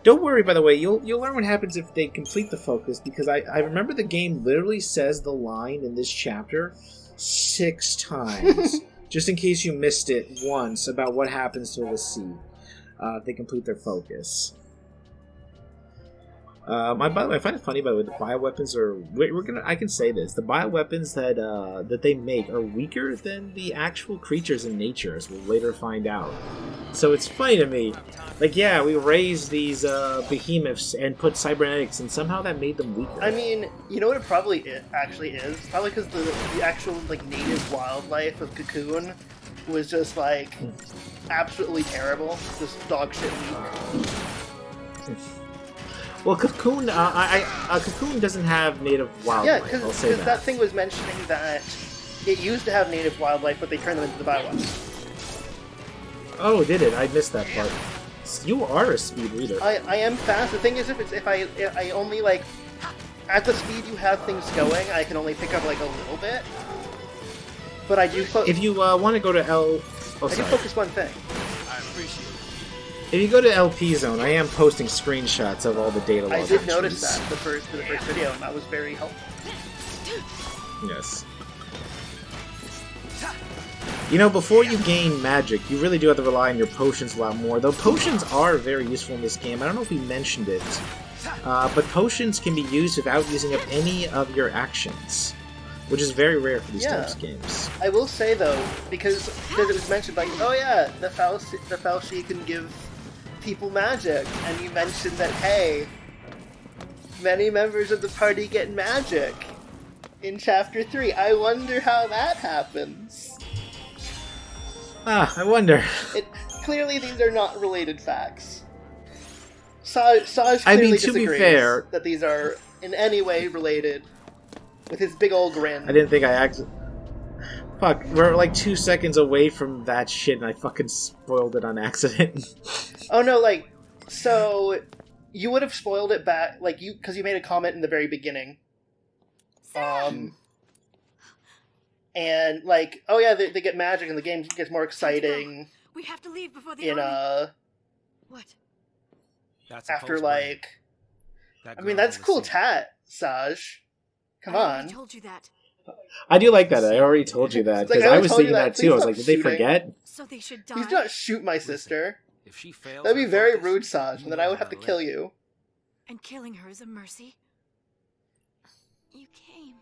Don't worry, by the way, you'll learn what happens if they complete the focus, because I remember the game literally says the line in this chapter 6 times. Just in case you missed it once about what happens to L'cie if they complete their focus. By the way, I find it funny, by the way, the bioweapons are... I can say this. The bioweapons that they make are weaker than the actual creatures in nature, as we'll later find out. So it's funny to me. Like, yeah, we raised these behemoths and put cybernetics, and somehow that made them weaker. I mean, you know what it probably actually is? Probably because the actual, like, native wildlife of Cocoon was just, like, absolutely terrible. Just dog shit weak. Well, Cocoon, Cocoon doesn't have native wildlife. Yeah, because that thing was mentioning that it used to have native wildlife, but they turned them into the bioweapons. Oh, did it? I missed that part. You are a speed reader. I am fast. The thing is, if I only, like, at the speed you have things going, I can only pick up, like, a little bit. But I do... If you want to go to I do focus one thing. I appreciate it. If you go to LP Zone, I am posting screenshots of all the data logs. I did notice that for the first video, and that was very helpful. Yes. You know, before you gain magic, you really do have to rely on your potions a lot more. Though potions are very useful in this game. I don't know if we mentioned it. But potions can be used without using up any of your actions. Which is very rare for these types of games. I will say, though, because it was mentioned, like, oh yeah, the Fal'Cie can give people magic. And you mentioned that, hey, many members of the party get magic in Chapter 3. I wonder how that happens. Ah, I wonder. Clearly, these are not related facts. Saj clearly I mean, to disagrees be fair, that these are in any way related. With his big old grin. I didn't think I actually... Fuck, we're like 2 seconds away from that shit and I fucking spoiled it on accident. Oh no, like, so you would have spoiled it back, like, because you made a comment in the very beginning. And, like, oh yeah, they get magic and the game gets more exciting. We have to leave before the army... What? After, like... I mean, that's cool tat, Saj. Come on. I already told you that. I do like that. I already told you that. Because I was thinking that too. I was like, did they forget? So they should die. Please don't shoot my sister. If she fails, That'd be very rude, Saj, and then I would have to kill you. And killing her is a mercy? You came.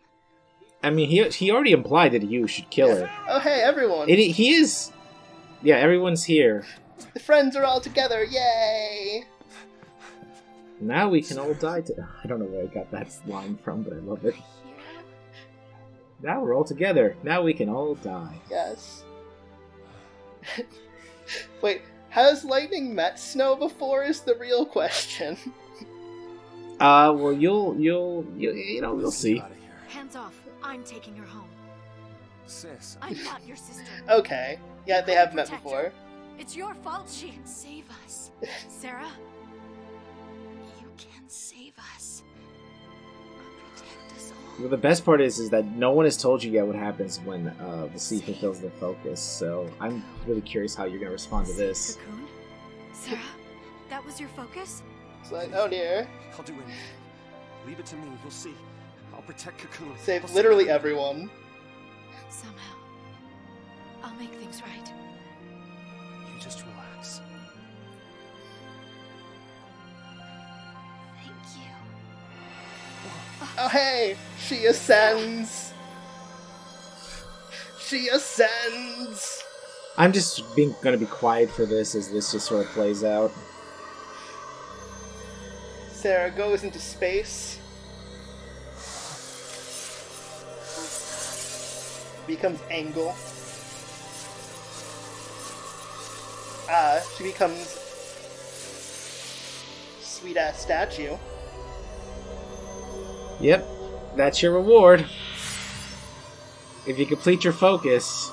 I mean, he already implied that you should kill her. Oh hey, everyone. He is... Yeah, everyone's here. The friends are all together, yay! Now we can all die to... I don't know where I got that line from, but I love it. Now we're all together. Now we can all die. Yes. Wait, has lightning met snow before is the real question. Well, you'll see. Hands off. I'm taking her home. Sis, I'm not your sister. Okay. Yeah, they have met before. It's your fault she can save us. Sarah, you can save us. Protect us all. Well, the best part is that no one has told you yet what happens when the sea fulfills their focus. So I'm really curious how you're gonna respond to this. Cocoon? Sarah, that was your focus? It's like, oh dear. I'll do anything. Leave it to me. You'll see. I'll protect Cocoon. Save literally everyone. Somehow, I'll make things right. You just relax. Thank you. Oh hey! She ascends! She ascends! I'm just gonna be quiet for this as this just sort of plays out. Sarah goes into space. Becomes Angle. She becomes sweet ass statue. Yep, that's your reward. If you complete your focus.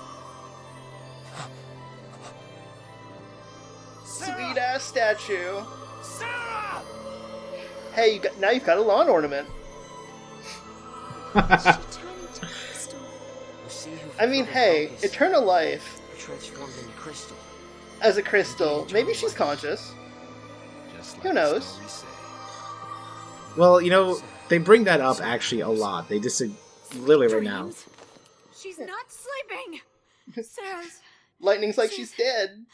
Sweet ass statue. Sarah! Hey, now you've got a lawn ornament. I mean, hey, eternal life. Transformed into crystal. As a crystal, maybe she's conscious. Who knows? Well, you know, they bring that up actually a lot. They just literally right now. She's not sleeping. Sarah's. Lightning's like she's dead.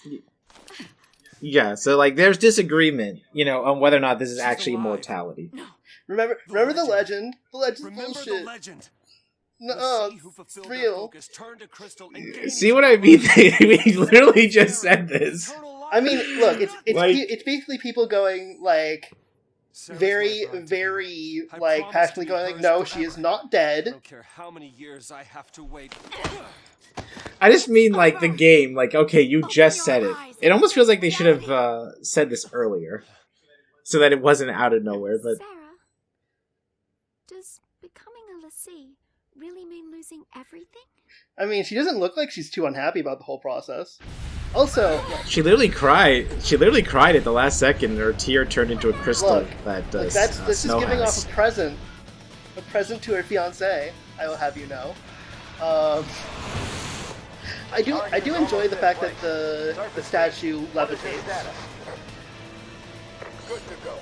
Yeah, so like there's disagreement, you know, on whether or not this is actually immortality. No. Remember the legend. The legend's Remember bullshit. the legend. No, it's real. See what I mean? We literally just said this. I mean, look, it's Like- it's basically people going like very, very like passionately going like, no, she is not I dead. don't care how many years I have to wait. I just mean like the game, like, okay, you just said it. It almost feels like they should have said this earlier. So that it wasn't out of nowhere, but... Sarah, does becoming a L'cie really mean losing everything? I mean, she doesn't look like she's too unhappy about the whole process. Also, She literally cried. She literally cried at the last second. Her tear turned into a crystal look, that this is Snow giving has. off a present to her fiance. I will have you know. I do enjoy the fact that the statue levitates. Good to go.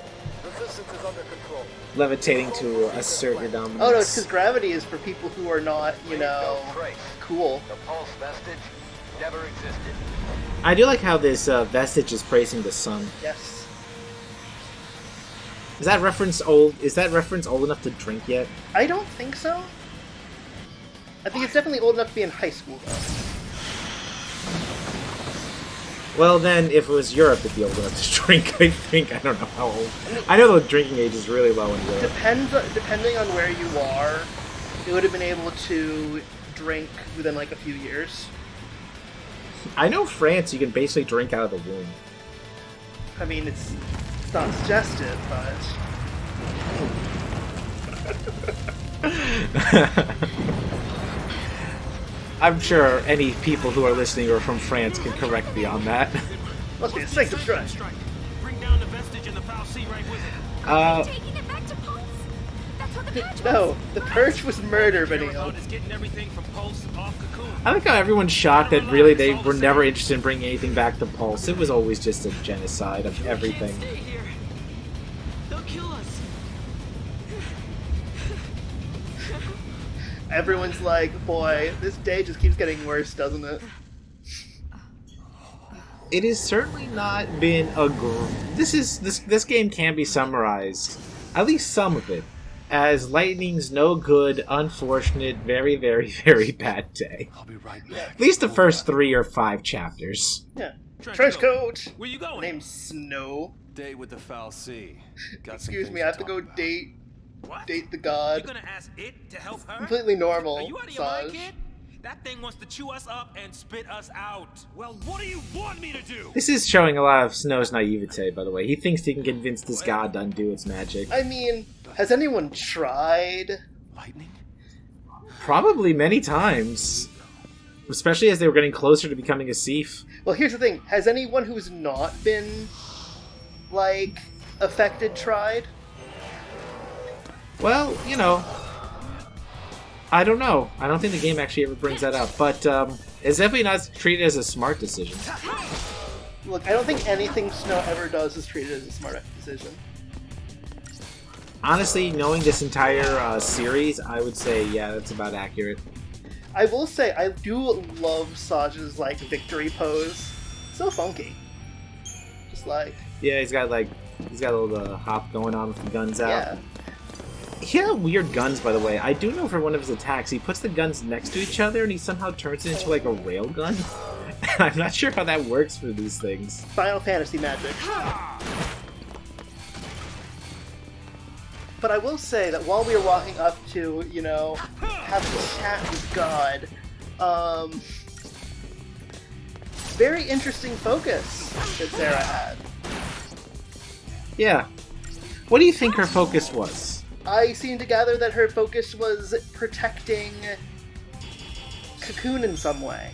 Resistance is under control. Levitating to assert your dominance. Oh no, it's because gravity is for people who are not, you know, cool. The Pulse vestige. never existed. I do like how this vestige is praising the sun. Yes. Is that reference old? Is that reference old enough to drink yet? I don't think so. I think it's definitely old enough to be in high school, though. Well, then, if it was Europe, it'd be old enough to drink, I think. I don't know how old. I know the drinking age is really low in Europe. Depending on where you are, it would have been able to drink within like a few years. I know France, you can basically drink out of the womb. I mean, it's not suggested, but... I'm sure any people who are listening who are from France can correct me on that. Must be a sanctum strike. Bring down the vestige and the Fal'Cie right with it. Taking it back to Pulse? That's what the purge was. No, the purge was murder, Benio. Is getting everything from Pulse off Cocoon. I like how everyone's shocked that really they were never interested in bringing anything back to Pulse. It was always just a genocide of everything. Stay here. They'll kill us. Everyone's like, boy, this day just keeps getting worse, doesn't it? It has certainly not been a this game can be summarized, at least some of it, as Lightning's no good, unfortunate, very, very, very bad day. I'll be right Yeah. back. At least the first 3 or 5 chapters. Yeah. Trench coat! Where you going? Name's Snow. Date with the Fal'Cie. Got some Excuse things me, I have to talk go about. date What? the You god. gonna ask it to help her? Completely Are normal, you out of your mind, Saj. kid? That thing wants to chew us up and spit us out. Well, what do you want me to do? This is showing a lot of Snow's naivete, by the way. He thinks he can convince this god to undo its magic. I mean, has anyone tried? Lightning? Probably many times. Especially as they were getting closer to becoming a Sith. Well, here's the thing. Has anyone who's not been, like, affected tried? Well, you know, I don't know. I don't think the game actually ever brings that up, but it's definitely not treated as a smart decision. Look, I don't think anything Snow ever does is treated as a smart decision. Honestly, knowing this entire series, I would say, yeah, that's about accurate. I will say, I do love Saj's, like, victory pose. So funky. Just like, Yeah, he's got a little hop going on with the guns out. yeah. He had weird guns, by the way. I do know for one of his attacks, he puts the guns next to each other and he somehow turns it into like a rail gun. I'm not sure how that works for these things. Final Fantasy magic. But I will say that while we were walking up to, you know, have a chat with God, very interesting focus that Sarah had. Yeah. What do you think her focus was? I seem to gather that her focus was protecting Cocoon in some way.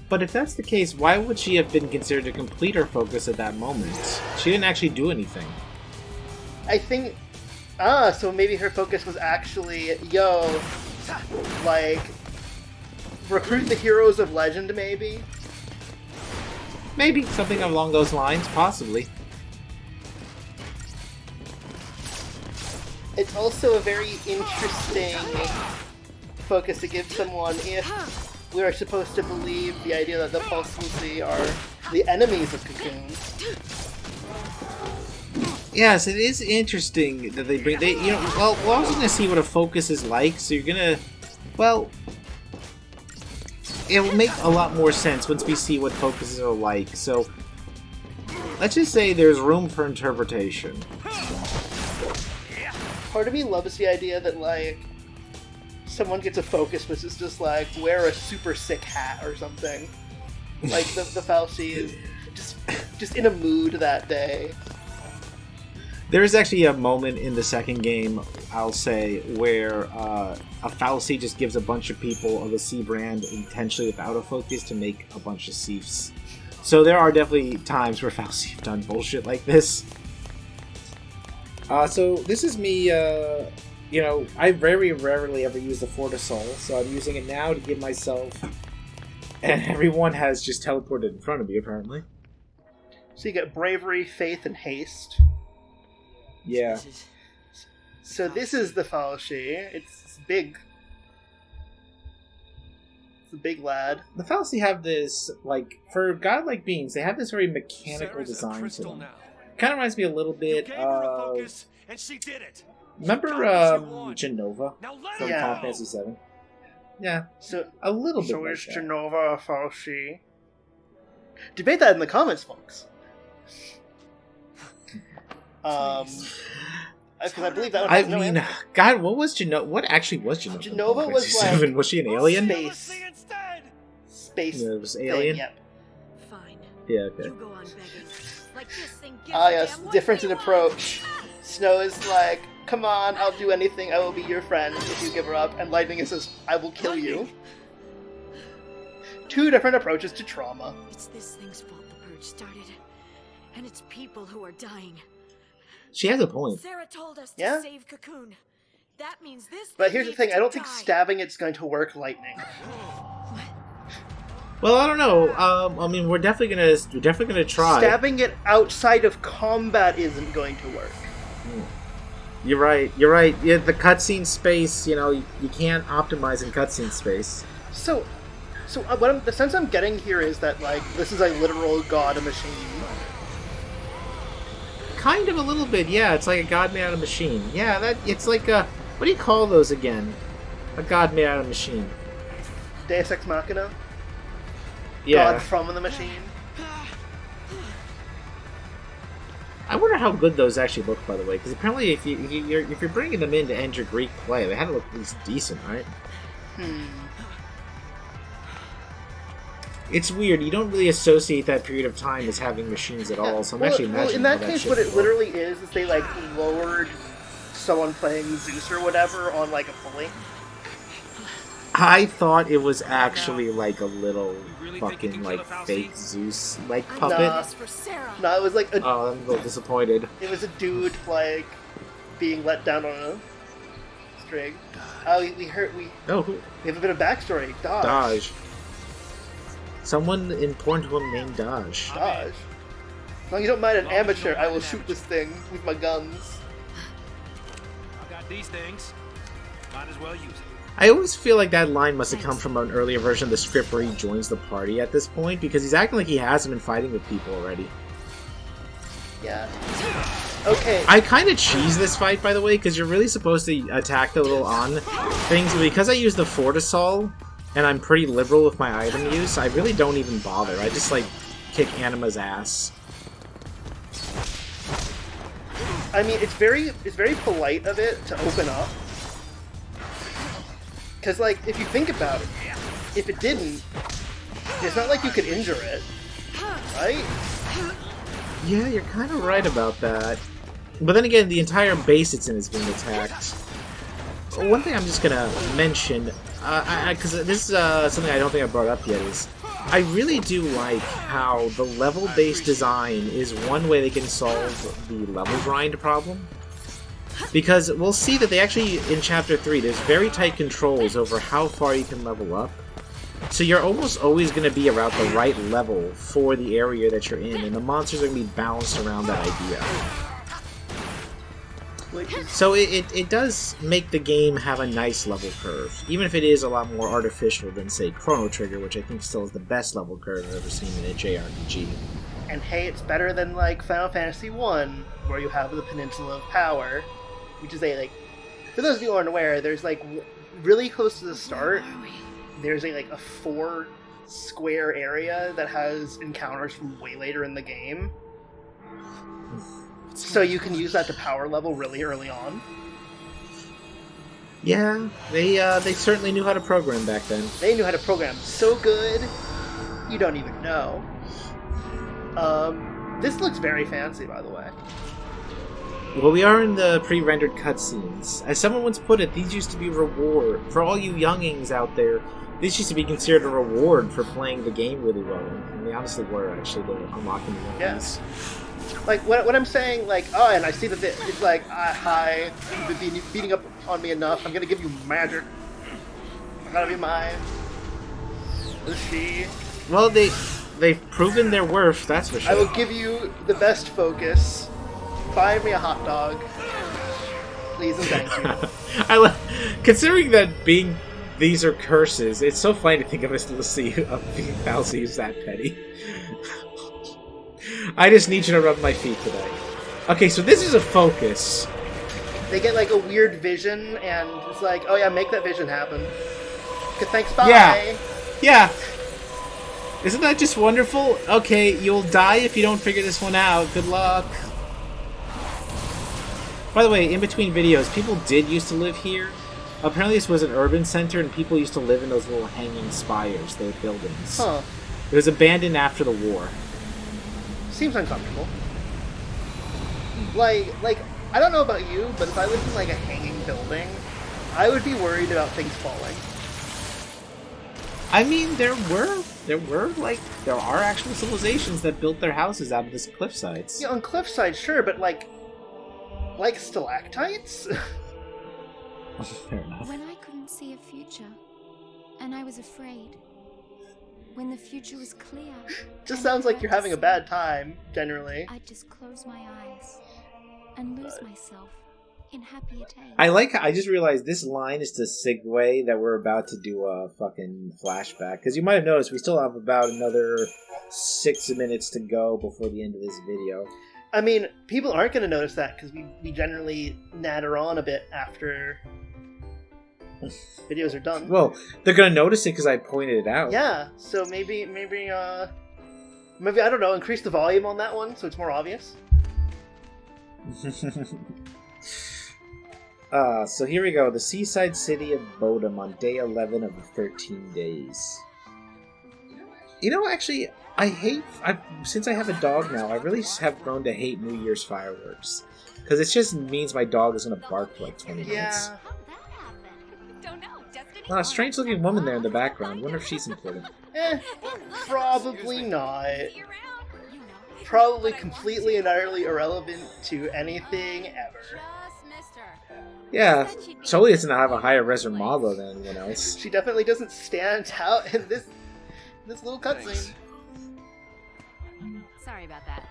But if that's the case, why would she have been considered to complete her focus at that moment? She didn't actually do anything. I think... so maybe her focus was actually, like, recruit the heroes of legend, maybe? Maybe something along those lines, possibly. It's also a very interesting focus to give someone if we are supposed to believe the idea that the Pulse Fal'Cie are the enemies of Cocoon. Yes, it is interesting that they bring. Well, we're also going to see what a focus is like. So you're gonna, well, it will make a lot more sense once we see what focuses are like. So let's just say there's room for interpretation. Part of me loves the idea that, like, someone gets a focus which is just like, wear a super sick hat or something. Like, the Fal'Cie is just in a mood that day. There is actually a moment in the second game, I'll say, where a Fal'Cie just gives a bunch of people of a C brand intentionally without a focus to make a bunch of Siths. So there are definitely times where Fal'Cie have done bullshit like this. So this is me, I very rarely ever use the Fort of Soul, so I'm using it now to give myself... And everyone has just teleported in front of me, apparently. So you get bravery, faith, and haste. Yeah. So this is the Fal'Cie. It's big. the big lad. The Fal'Cie have this, like, for godlike beings, they have this very mechanical Sarah's a design to crystal them. now. Kind of reminds me a little You bit gave her a of... focus, and she did it. Remember She got what she wanted. Genova Now let from her Final Yeah. go. Fantasy VII? Yeah, So, a little bit so like is that. Genova a Fal'Cie? Debate that in the comments, folks. Because I believe that one I has no mean, answer. God, what was Genova? What actually was Genova? in Genova Final was Fantasy VII? like- Was she an alien? Space. L'cie instead. Space Yeah, it was thing, alien? yep. Fine. Yeah, okay. You go on begging. Like this thing gives Ah a yes, damn what difference they in want. approach. Snow is like, come on, I'll do anything, I will be your friend if you give her up. And Lightning says, I will kill you. Two different approaches to trauma. It's this thing's fault the purge started. And it's people who are dying. She has a point. Sarah told us to Yeah? save Cocoon. That means this But thing here's the needs thing, I to don't think die. stabbing it's going to work Lightning. Well, I don't know. I mean, we're definitely gonna try. Stabbing it outside of combat isn't going to work. You're right. You're right. Yeah, the cutscene space. You know, you can't optimize in cutscene space. So the sense I'm getting here is that, like, this is a literal god machine. Kind of a little bit. Yeah, it's like a god made out of machine. Yeah, that it's like a what do you call those again? A god made out of machine. Deus Ex Machina? Yeah. God from the machine? I wonder how good those actually look, by the way, because apparently if you're bringing them in to end your Greek play, they had to look at least decent, right? It's weird. You don't really associate that period of time as having machines at all, so I'm actually imagining in that how case, shit what it would literally is they, like, lowered someone playing Zeus or whatever on, like, a pulley. I thought it was actually like a little really think you fucking can like kill a Fal'Cie? fake Zeus like I'm puppet. doing Nah. this for Sarah. No, it was like Oh, I'm a little disappointed. it was a dude, like, being let down on a string. Oh, we Oh, who? have a bit of backstory. Dodge. Dodge. Someone important to him named Dodge. Dodge. As long as you don't mind an amateur, I will shoot this thing with my guns. I got these things. Might as well use it. I always feel like that line must have come from an earlier version of the script where he joins the party at this point, because he's acting like he hasn't been fighting with people already. Yeah. Okay. I kind of cheese this fight, by the way, because you're really supposed to attack the little on things, but because I use the Fortisol, and I'm pretty liberal with my item use, I really don't even bother. I just, like, kick Anima's ass. I mean, it's very polite of it to open up. Because, like, if you think about it, if it didn't, it's not like you could injure it, right? Yeah, you're kind of right about that. But then again, the entire base it's in is being attacked. One thing I'm just gonna mention, because this is something I don't think I brought up yet, is I really do like how the level-based design is one way they can solve the level grind problem. Because we'll see that they actually, in Chapter 3, there's very tight controls over how far you can level up. So you're almost always going to be around the right level for the area that you're in, and the monsters are going to be balanced around that idea. So it does make the game have a nice level curve, even if it is a lot more artificial than, say, Chrono Trigger, which I think still is the best level curve I've ever seen in a JRPG. And hey, it's better than, like, Final Fantasy I, where you have the Peninsula of Power, which is a, like, for those of you who aren't aware, there's, like, really close to the start, there's a 4 square area that has encounters from way later in the game. So you can use that to power level really early on. Yeah, they certainly knew how to program back then. They knew how to program so good, you don't even know. This looks very fancy, by the way. Well, we are in the pre-rendered cutscenes. As someone once put it, these used to be reward. For all you youngings out there, this used to be considered a reward for playing the game really well. And they honestly were, actually, to unlocking the weapons. Like, what I'm saying, like, oh, and I see that it's like, hi, you've been beating up on me enough, I'm gonna give you magic. I gotta be mine. L'cie. Well, they've proven their worth, that's for sure. I will give you the best focus. Buy me a hot dog. Please and thank you. Considering that being These are curses. It's so funny to think of as L'cie of Fal'Cie who's that petty. I just need you to rub my feet today. Okay, so this is a focus. They get like a weird vision, and it's like, oh yeah, make that vision happen. Okay, thanks, bye. Yeah. Yeah. Isn't that just wonderful? Okay, you'll die if you don't figure this one out. Good luck. By the way, in between videos, people did used to live here. Apparently this was an urban center, and people used to live in those little hanging spires, those buildings. Huh. It was abandoned after the war. Seems uncomfortable. Like, I don't know about you, but if I lived in like a hanging building, I would be worried about things falling. I mean, there are actual civilizations that built their houses out of this cliff sides. Yeah, on cliffside, sure, but like stalactites? Fair enough. When I couldn't see a future, and I was afraid. When the future was clear. Just sounds like you're having a bad time, generally. I'd just close my eyes and lose myself in happier days. I just realized this line is to segue that we're about to do a fucking flashback. Because you might have noticed we still have about another 6 minutes to go before the end of this video. I mean, people aren't going to notice that because we generally natter on a bit after videos are done. Well, they're going to notice it because I pointed it out. Yeah, so maybe I don't know, increase the volume on that one so it's more obvious. So here we go. The seaside city of Bodom on day 11 of the 13 days. You know, actually, since I have a dog now, I really have grown to hate New Year's fireworks. Because it just means my dog is going to bark for like 20 minutes. Oh, a strange looking woman there in the background. Wonder if she's important. Probably not. Probably completely and utterly irrelevant to anything ever. Yeah, totally doesn't have a higher res model than anyone else. She definitely doesn't stand out in this little cutscene. Sorry about that.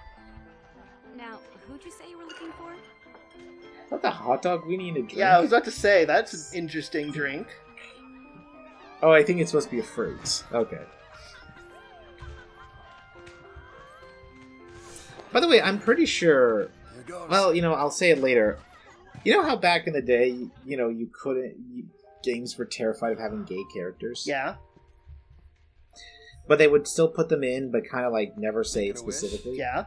Now, who'd you say you were looking for? Is that the hot dog we need a drink? Yeah, I was about to say, that's an interesting drink. Oh, I think it's supposed to be a fruit. Okay. By the way, I'm pretty sure... Well, I'll say it later. You know how back in the day, you couldn't... games were terrified of having gay characters? Yeah. But they would still put them in, but kind of like never say it specifically? Yeah.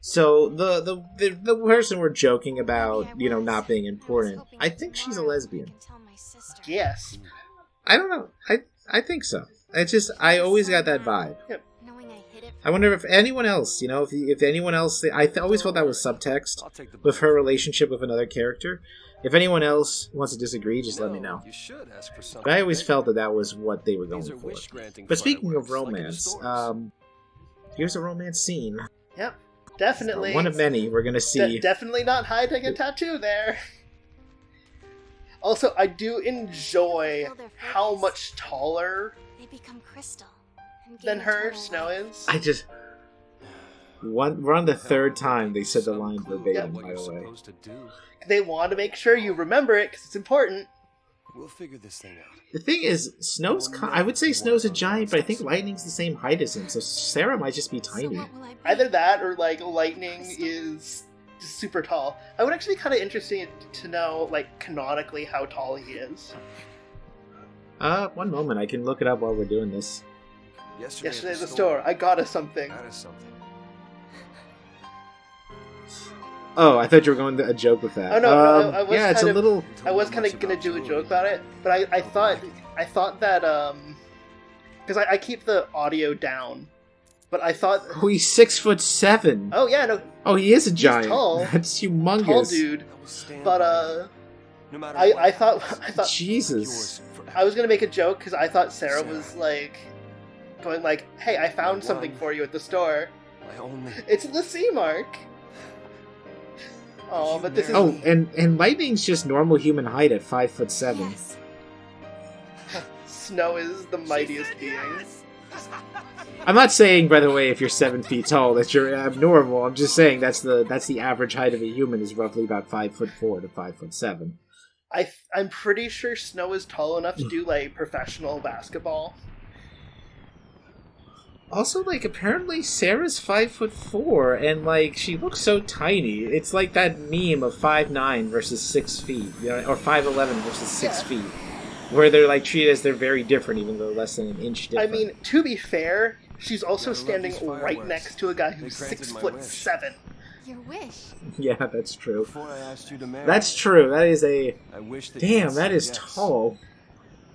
So, the person we're joking about, not being important, I think she's a lesbian. Yes. I don't know. I think so. It's just, I always got that vibe. Yep. I wonder if anyone else, if anyone else... I always felt that was subtext with her relationship with another character. If anyone else wants to disagree, just let me know. But I always felt that was what they were going for. But speaking of romance, here's a romance scene. Yep, definitely. One of many we're going to see. Definitely not hiding a tattoo there. Also, I do enjoy how much taller than her Snow is. We're on the third time they said the line verbatim, by the way. They want to make sure you remember it because it's important. We'll figure this thing out. The thing is, I would say Snow's a giant, but I think Lightning's the same height as him, so Sarah might just be tiny. Either that or like Lightning is super tall. I would actually be kind of interested to know, like, canonically how tall he is. One moment, I can look it up while we're doing this. Yesterday at the store, I got us something. Oh, I thought you were going to a joke with that. Oh no, I was yeah, it's a little. I was kind of gonna do a joke about it, but I thought that because I keep the audio down, but I thought. Oh, he's 6'7". Oh yeah, no. Oh, he is a giant. He's tall. That's humongous. Tall dude. But I thought. Jesus. I was gonna make a joke because I thought Sarah was like going like, "Hey, I found something for you at the store. It's L'cie, Mark." Oh, but this is... Oh, and Lightning's just normal human height at 5'7". Yes. Snow is the mightiest being. I'm not saying, by the way, if you're 7 feet tall that you're abnormal. I'm just saying that's the average height of a human is roughly about 5'4" to 5'7". I'm pretty sure Snow is tall enough to do, like, professional basketball. Also, like, apparently Sarah's 5'4", and, like, she looks so tiny. It's like that meme of 5'9" versus 6 feet, you know, or 5'11" versus 6 feet, where they're, like, treated as they're very different, even though less than an inch different. I mean, to be fair, she's also standing right next to a guy who's 6'7". Your wish. Yeah, that's true. Before I asked you to marry, That's true. That is a... I wish that Damn, you'd that say is yes. tall.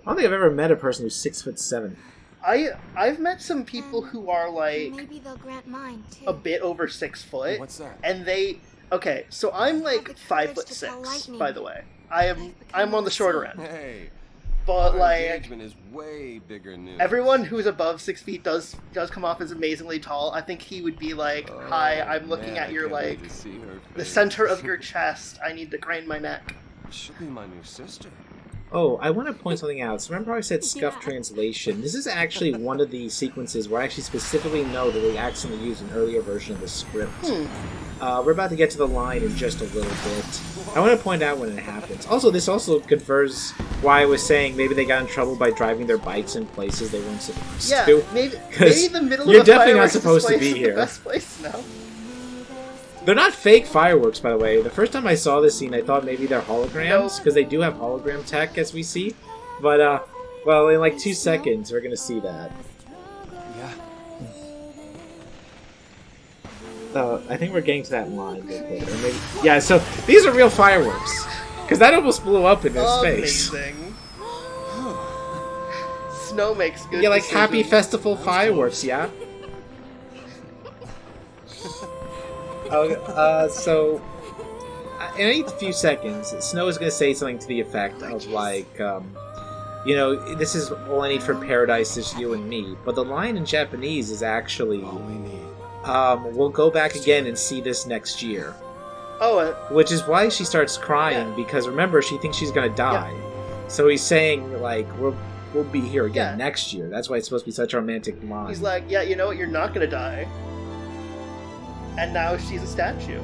I don't think I've ever met a person who's 6'7". I've met some people who are, like, Maybe they'll grant mine too. a bit over 6 foot. What's that? And they... Okay, so I'm, like, 5'6", by the way. I'm on the shorter end. Hey, But, our like... engagement is way bigger news. Everyone who's above 6 feet does come off as amazingly tall. I think he would be like, "Hi, I'm looking man, at I your, can't wait like, to see her the face. center of your chest. I need to crane my neck." She'll be my new sister. Oh, I want to point something out. So remember how I said scuff Yeah. translation? This is actually one of the sequences where I actually specifically know that they accidentally used an earlier version of the script. We're about to get to the line in just a little bit. I want to point out when it happens. Also, this also confirms why I was saying maybe they got in trouble by driving their bikes in places they weren't supposed Yeah, to. maybe 'Cause the middle you're of the definitely not fireworks supposed to display be is here. the best place now. They're not fake fireworks, by the way. The first time I saw this scene, I thought maybe they're holograms, because they do have hologram tech, as we see. But, well, in like 2 seconds, we're gonna see that. Yeah. I think we're getting to that line real quick. Or maybe, yeah, so these are real fireworks. Because that almost blew up in his face. Amazing. Snow makes good Yeah, like decisions. Happy Festival fireworks, yeah? So, in a few seconds, Snow is going to say something to the effect of, like, you know, this is all I need for paradise is you and me. But the line in Japanese is actually, All we need. we'll go back again and see this next year. Oh, Which is why she starts crying, because remember, she thinks she's going to die. So he's saying, like, we'll be here again Yeah. next year. That's why it's supposed to be such a romantic line. he's like, "Yeah, you know what? You're not gonna die." And now she's a statue.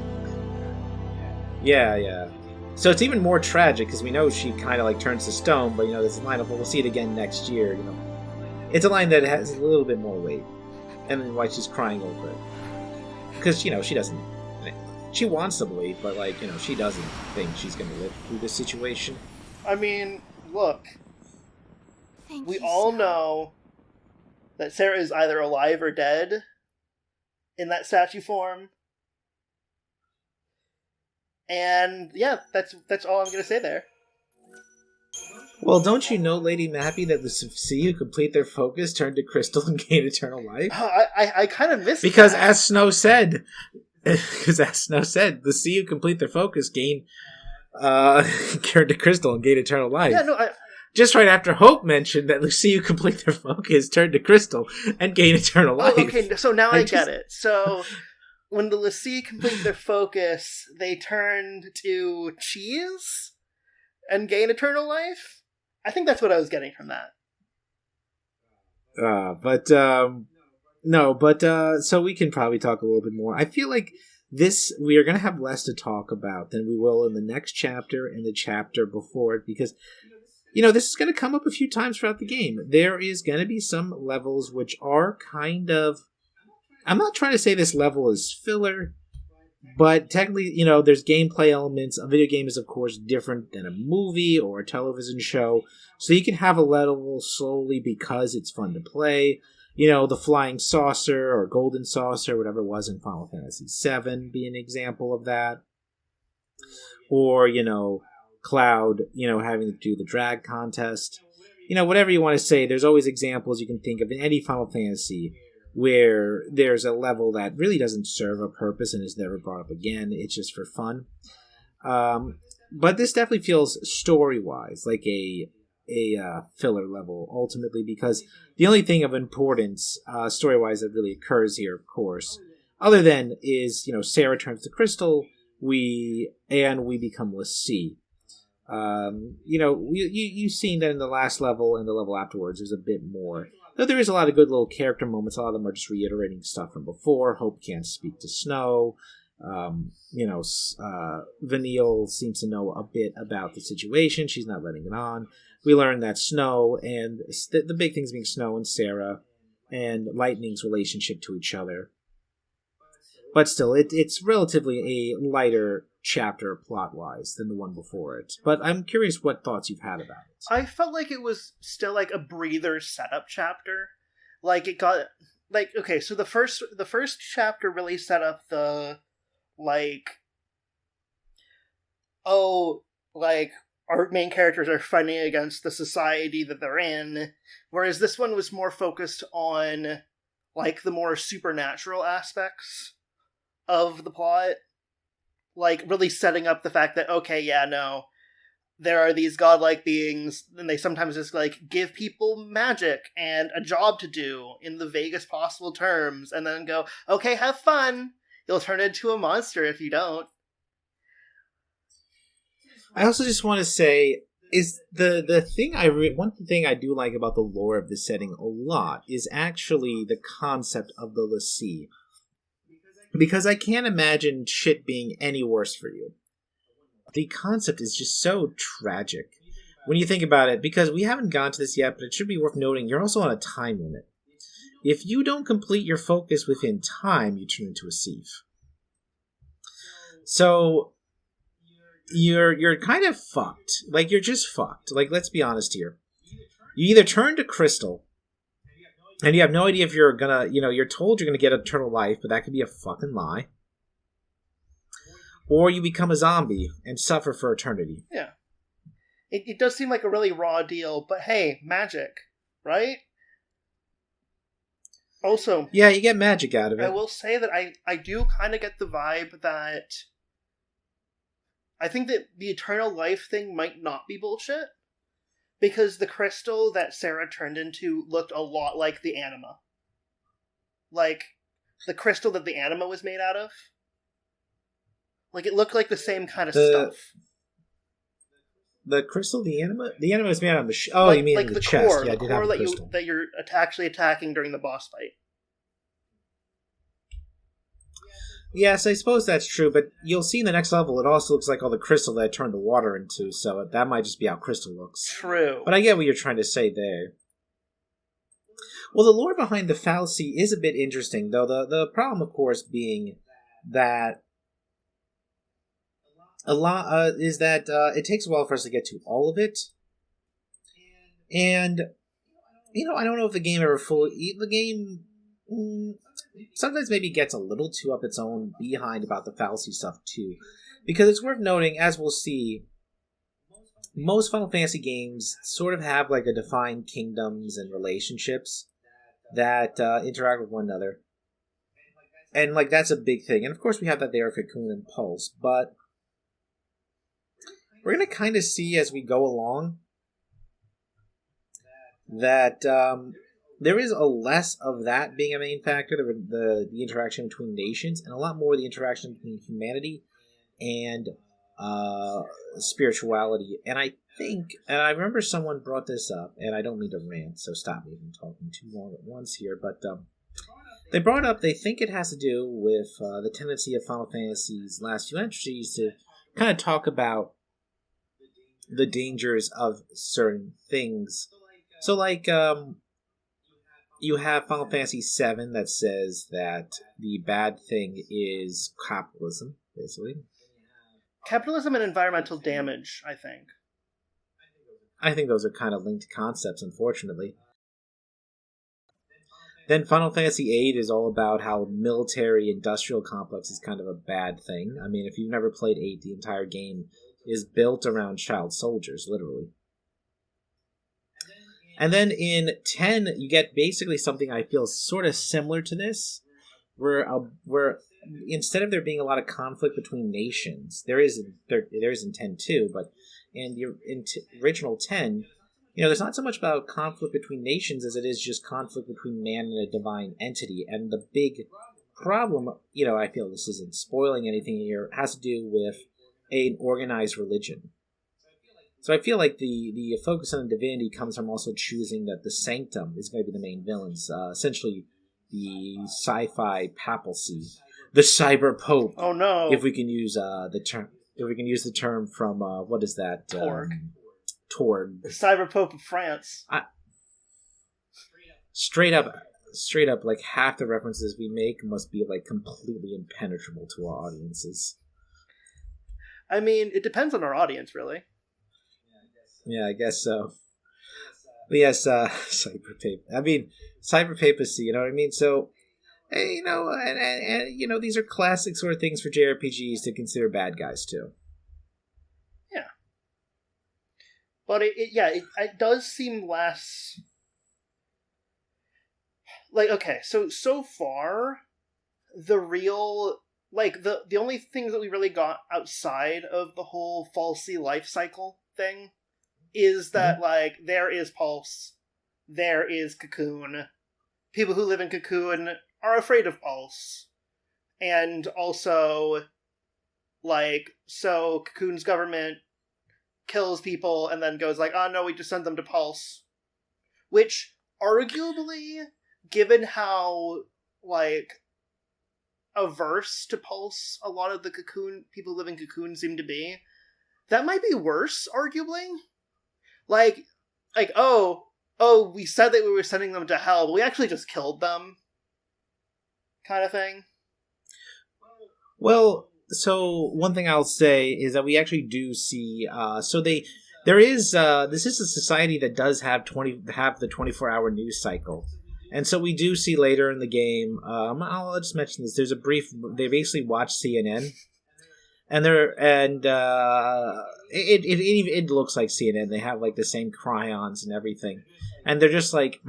Yeah. So it's even more tragic because we know she kind of like turns to stone, but you know this line of we'll see it again next year. You know, it's a line that has a little bit more weight, and then why she's crying over it because you know she doesn't. She wants to believe, but like you know she doesn't think she's going to live through this situation. I mean, look, Thank we you, all Snow. know that Sarah is either alive or dead in that statue form. And yeah, that's all I'm gonna say there. Well, don't you know, Lady Mappy, that the Fal'Cie who complete their focus turn to crystal and gain eternal life? Oh, I kind of missed Because that. as Snow said, the Fal'Cie who complete their focus gain turn to crystal and gain eternal life. Yeah, no, Just right after Hope mentioned that the Fal'Cie who complete their focus turn to crystal and gain eternal life. oh, okay, so now I I just- get it. So when the L'cie complete their focus, they turned to cheese and gain eternal life? I think that's what I was getting from that. So we can probably talk a little bit more. I feel like we are going to have less to talk about than we will in the next chapter and the chapter before it, because, you know, this is going to come up a few times throughout the game. There is going to be some levels which are kind of, I'm not trying to say this level is filler, but technically, you know, there's gameplay elements. A video game is, of course, different than a movie or a television show, so you can have a level solely because it's fun to play. You know, the flying saucer or golden saucer, whatever it was in Final Fantasy VII, be an example of that. Or, you know, Cloud, you know, having to do the drag contest. You know, whatever you want to say, there's always examples you can think of in any Final Fantasy where there's a level that really doesn't serve a purpose and is never brought up again. It's just for fun. But this definitely feels story-wise like a filler level, ultimately, because the only thing of importance, story-wise, that really occurs here, of course, other than is, you know, Sarah turns to Crystal, we become L'cie. You know, you've seen that in the last level and the level afterwards, there's a bit more. Though there is a lot of good little character moments, a lot of them are just reiterating stuff from before. Hope can't speak to Snow. Vanille seems to know a bit about the situation. She's not letting it on. We learn that Snow and the big things being Snow and Sarah and Lightning's relationship to each other. But still, it's relatively a lighter chapter plot-wise than the one before it. But I'm curious what thoughts you've had about it. I felt like it was still like a breather setup chapter. Like it got like okay, so the first chapter really set up the our main characters are fighting against the society that they're in, whereas this one was more focused on like the more supernatural aspects of the plot, like really setting up the fact that okay, yeah, no, there are these godlike beings, and they sometimes just like give people magic and a job to do in the vaguest possible terms, and then go, okay, have fun. You'll turn into a monster if you don't. I also just want to say is the thing one thing I do like about the lore of this setting a lot is actually the concept of the L'cie. Because I can't imagine shit being any worse for you. The concept is just so tragic when you think about it, because we haven't gone to this yet, but it should be worth noting you're also on a time limit. If you don't complete your focus within time, you turn into a thief. So you're kind of fucked. Like, you're just fucked. Like, let's be honest here. You either turn to Crystal, and you have no idea if you're gonna, you're told you're gonna get eternal life, but that could be a fucking lie. Or you become a zombie and suffer for eternity. Yeah. It does seem like a really raw deal, but hey, magic, right? Also... yeah, you get magic out of it. I will say that I do kind of get the vibe that... I think that the eternal life thing might not be bullshit, because the crystal that Sarah turned into looked a lot like the anima. Like, the crystal that the anima was made out of. Like, it looked like the same kind of stuff. The crystal, the anima is made out of the you mean like the chest? Core, yeah, the core that you're actually attacking during the boss fight. Yes, I suppose that's true, but you'll see in the next level, it also looks like all the crystal that I turned the water into, so that might just be how crystal looks. True. But I get what you're trying to say there. Well, the lore behind the Fal'Cie is a bit interesting, though the problem, of course, being that it takes a while for us to get to all of it. And, I don't know if the game ever sometimes maybe gets a little too up its own behind about the Fal'Cie stuff, too. Because it's worth noting, as we'll see, most Final Fantasy games sort of have like a defined kingdoms and relationships that interact with one another. And like that's a big thing. And of course we have that there for Cocoon and Pulse, but we're going to kind of see as we go along that there is a less of that being a main factor, the interaction between nations, and a lot more the interaction between humanity and spirituality. And I think, and I remember someone brought this up, and I don't mean to rant, so stop me from talking too long at once here, but they brought up, they think it has to do with the tendency of Final Fantasy's last few entries to kind of talk about the dangers of certain things. So like, you have Final Fantasy VII that says that the bad thing is capitalism, basically. Capitalism and environmental damage, I think. I think those are kind of linked concepts, unfortunately. Then Final Fantasy VIII is all about how military-industrial complex is kind of a bad thing. I mean, if you've never played 8, the entire game is built around child soldiers, literally. And then in 10, you get basically something I feel sort of similar to this, where instead of there being a lot of conflict between nations, there is in 10 too, but in the original 10, there's not so much about conflict between nations as it is just conflict between man and a divine entity. And the big problem, I feel this isn't spoiling anything here, has to do with an organized religion. So I feel like the focus on divinity comes from also choosing that the sanctum is going to be the main villains. Essentially, the sci-fi Papal'Cie, the Cyber Pope. Oh no! If we can use the term from what is that? Torg. Torg. The Cyber Pope of France. Straight up, like half the references we make must be like completely impenetrable to our audiences. I mean, it depends on our audience, really. Yeah, I guess so. But yes, cyber papacy. You know what I mean? So, you know, and you know, these are classic sort of things for JRPGs to consider bad guys too. Yeah, but it does seem less. Like, okay, so far, the real, like, the only things that we really got outside of the whole Fal'Cie life cycle thing is that, like, there is Pulse, there is Cocoon. People who live in Cocoon are afraid of Pulse. And also, like, so Cocoon's government kills people and then goes like, oh no, we just send them to Pulse. Which, arguably, given how, like, averse to Pulse a lot of the Cocoon people who live in Cocoon seem to be, that might be worse, arguably. Like, oh, we said that we were sending them to hell, but we actually just killed them. Kind of thing. Well, so one thing I'll say is that we actually do see, this is a society that does have the 24-hour news cycle. And so we do see later in the game, I'll just mention this, there's a brief, they basically watch CNN. And it looks like CNN. They have like the same crayons and everything, and they're just like,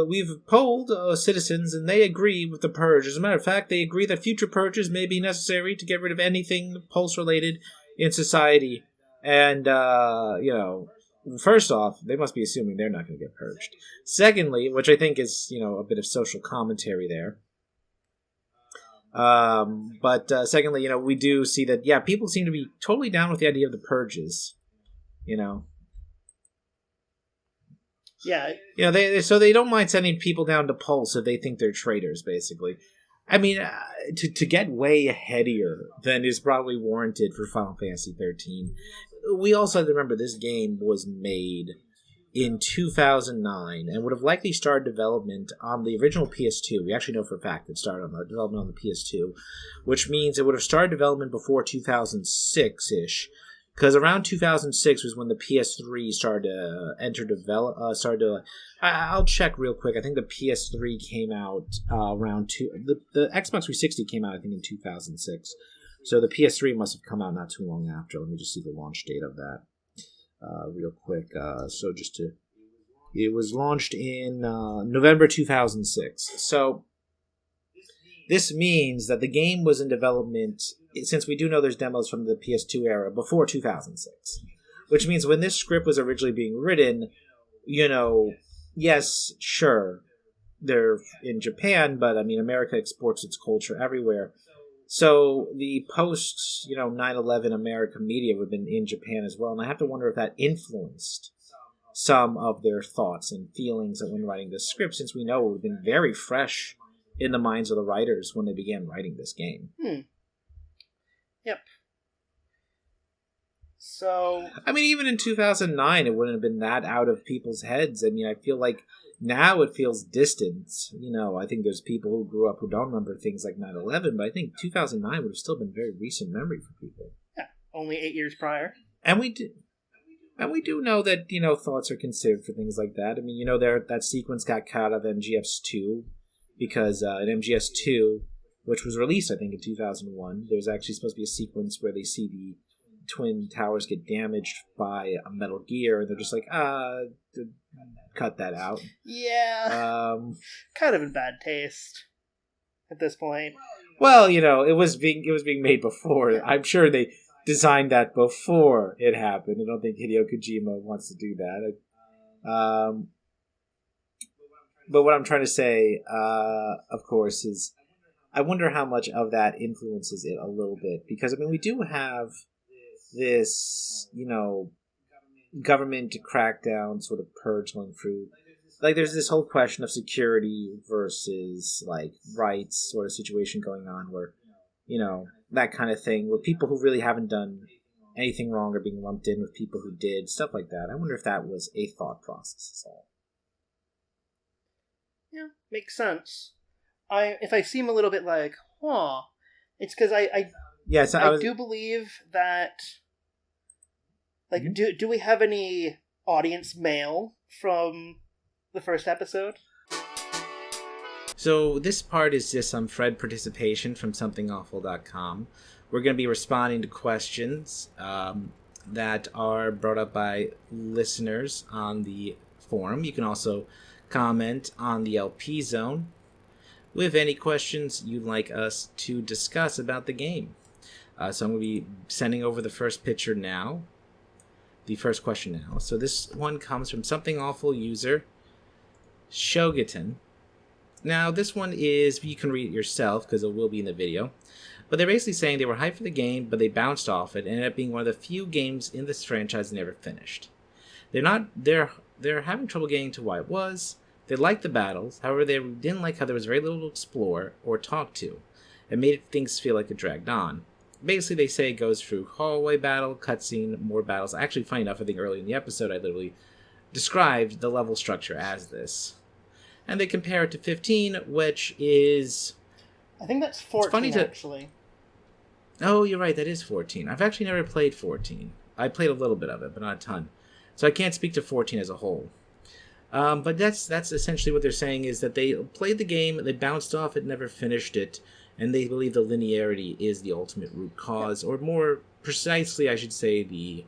we've polled citizens, and they agree with the purge. As a matter of fact, they agree that future purges may be necessary to get rid of anything Pulse related in society. And you know, first off, they must be assuming they're not going to get purged. Secondly, which I think is, you know, a bit of social commentary there. But secondly, you know, we do see that, yeah, people seem to be totally down with the idea of the purges, you know. Yeah. You know, they don't mind sending people down to Pulse if they think they're traitors, basically. I mean, to get way headier than is probably warranted for Final Fantasy XIII. We also have to remember this game was made in 2009 and would have likely started development on the original PS2. We actually know for a fact it started on the development on the PS2, which means it would have started development before 2006-ish, because around 2006 was when the PS3 started to enter I'll check real quick. I think the PS3 came out the Xbox 360 came out, I think, in 2006. So the PS3 must have come out not too long after. Let me just see the launch date of that. Real quick. It was launched in November 2006. So this means that the game was in development, since we do know there's demos from the PS2 era, before 2006. Which means when this script was originally being written, you know, yes, sure, they're in Japan, but I mean, America exports its culture everywhere. So the post, you know, 9/11 America media would have been in Japan as well, and I have to wonder if that influenced some of their thoughts and feelings when writing this script, since we know it would have been very fresh in the minds of the writers when they began writing this game. Yep. So, I mean, even in 2009, it wouldn't have been that out of people's heads. I mean, I feel like now it feels distant. You know, I think there's people who grew up who don't remember things like 9/11, but I think 2009 would have still been very recent memory for people. Yeah, only 8 years prior. And we do know that, you know, thoughts are considered for things like that. I mean, you know, that sequence got cut out of MGS2 because in MGS2, which was released, I think, in 2001, there's actually supposed to be a sequence where they see the Twin Towers get damaged by a Metal Gear, and they're just like, cut that out. Yeah. Kind of in bad taste at this point. Well, you know, it was being made before. I'm sure they designed that before it happened. I don't think Hideo Kojima wants to do that. But what I'm trying to say, of course, is I wonder how much of that influences it a little bit, because I mean, we do have this, you know, government crackdown sort of purge going through. like there's this whole question of security versus like rights sort of situation going on where, you know, that kind of thing where people who really haven't done anything wrong are being lumped in with people who did, stuff like that. I wonder if that was a thought process at all. Yeah, makes sense. If I seem a little bit like, it's because I do believe that, like, do we have any audience mail from the first episode? So this part is just some Fred participation from somethingawful.com. We're going to be responding to questions that are brought up by listeners on the forum. You can also comment on the LP zone with any questions you'd like us to discuss about the game. So I'm going to be sending over the first picture now. The first question now. So this one comes from Something Awful user Shogaton. Now this one is, you can read it yourself because it will be in the video. But they're basically saying they were hyped for the game, but they bounced off it and ended up being one of the few games in this franchise they never finished. They're having trouble getting to why it was. They liked the battles, however they didn't like how there was very little to explore or talk to. It made things feel like it dragged on. Basically, they say it goes through hallway battle, cutscene, more battles. Actually, funny enough, I think early in the episode I literally described the level structure as this. And they compare it to 15, which is... I think that's 14, actually. Oh, you're right, that is 14. I've actually never played 14. I played a little bit of it, but not a ton. So I can't speak to 14 as a whole. But that's essentially what they're saying, is that they played the game, they bounced off it, never finished it, and they believe the linearity is the ultimate root cause, or more precisely, I should say, the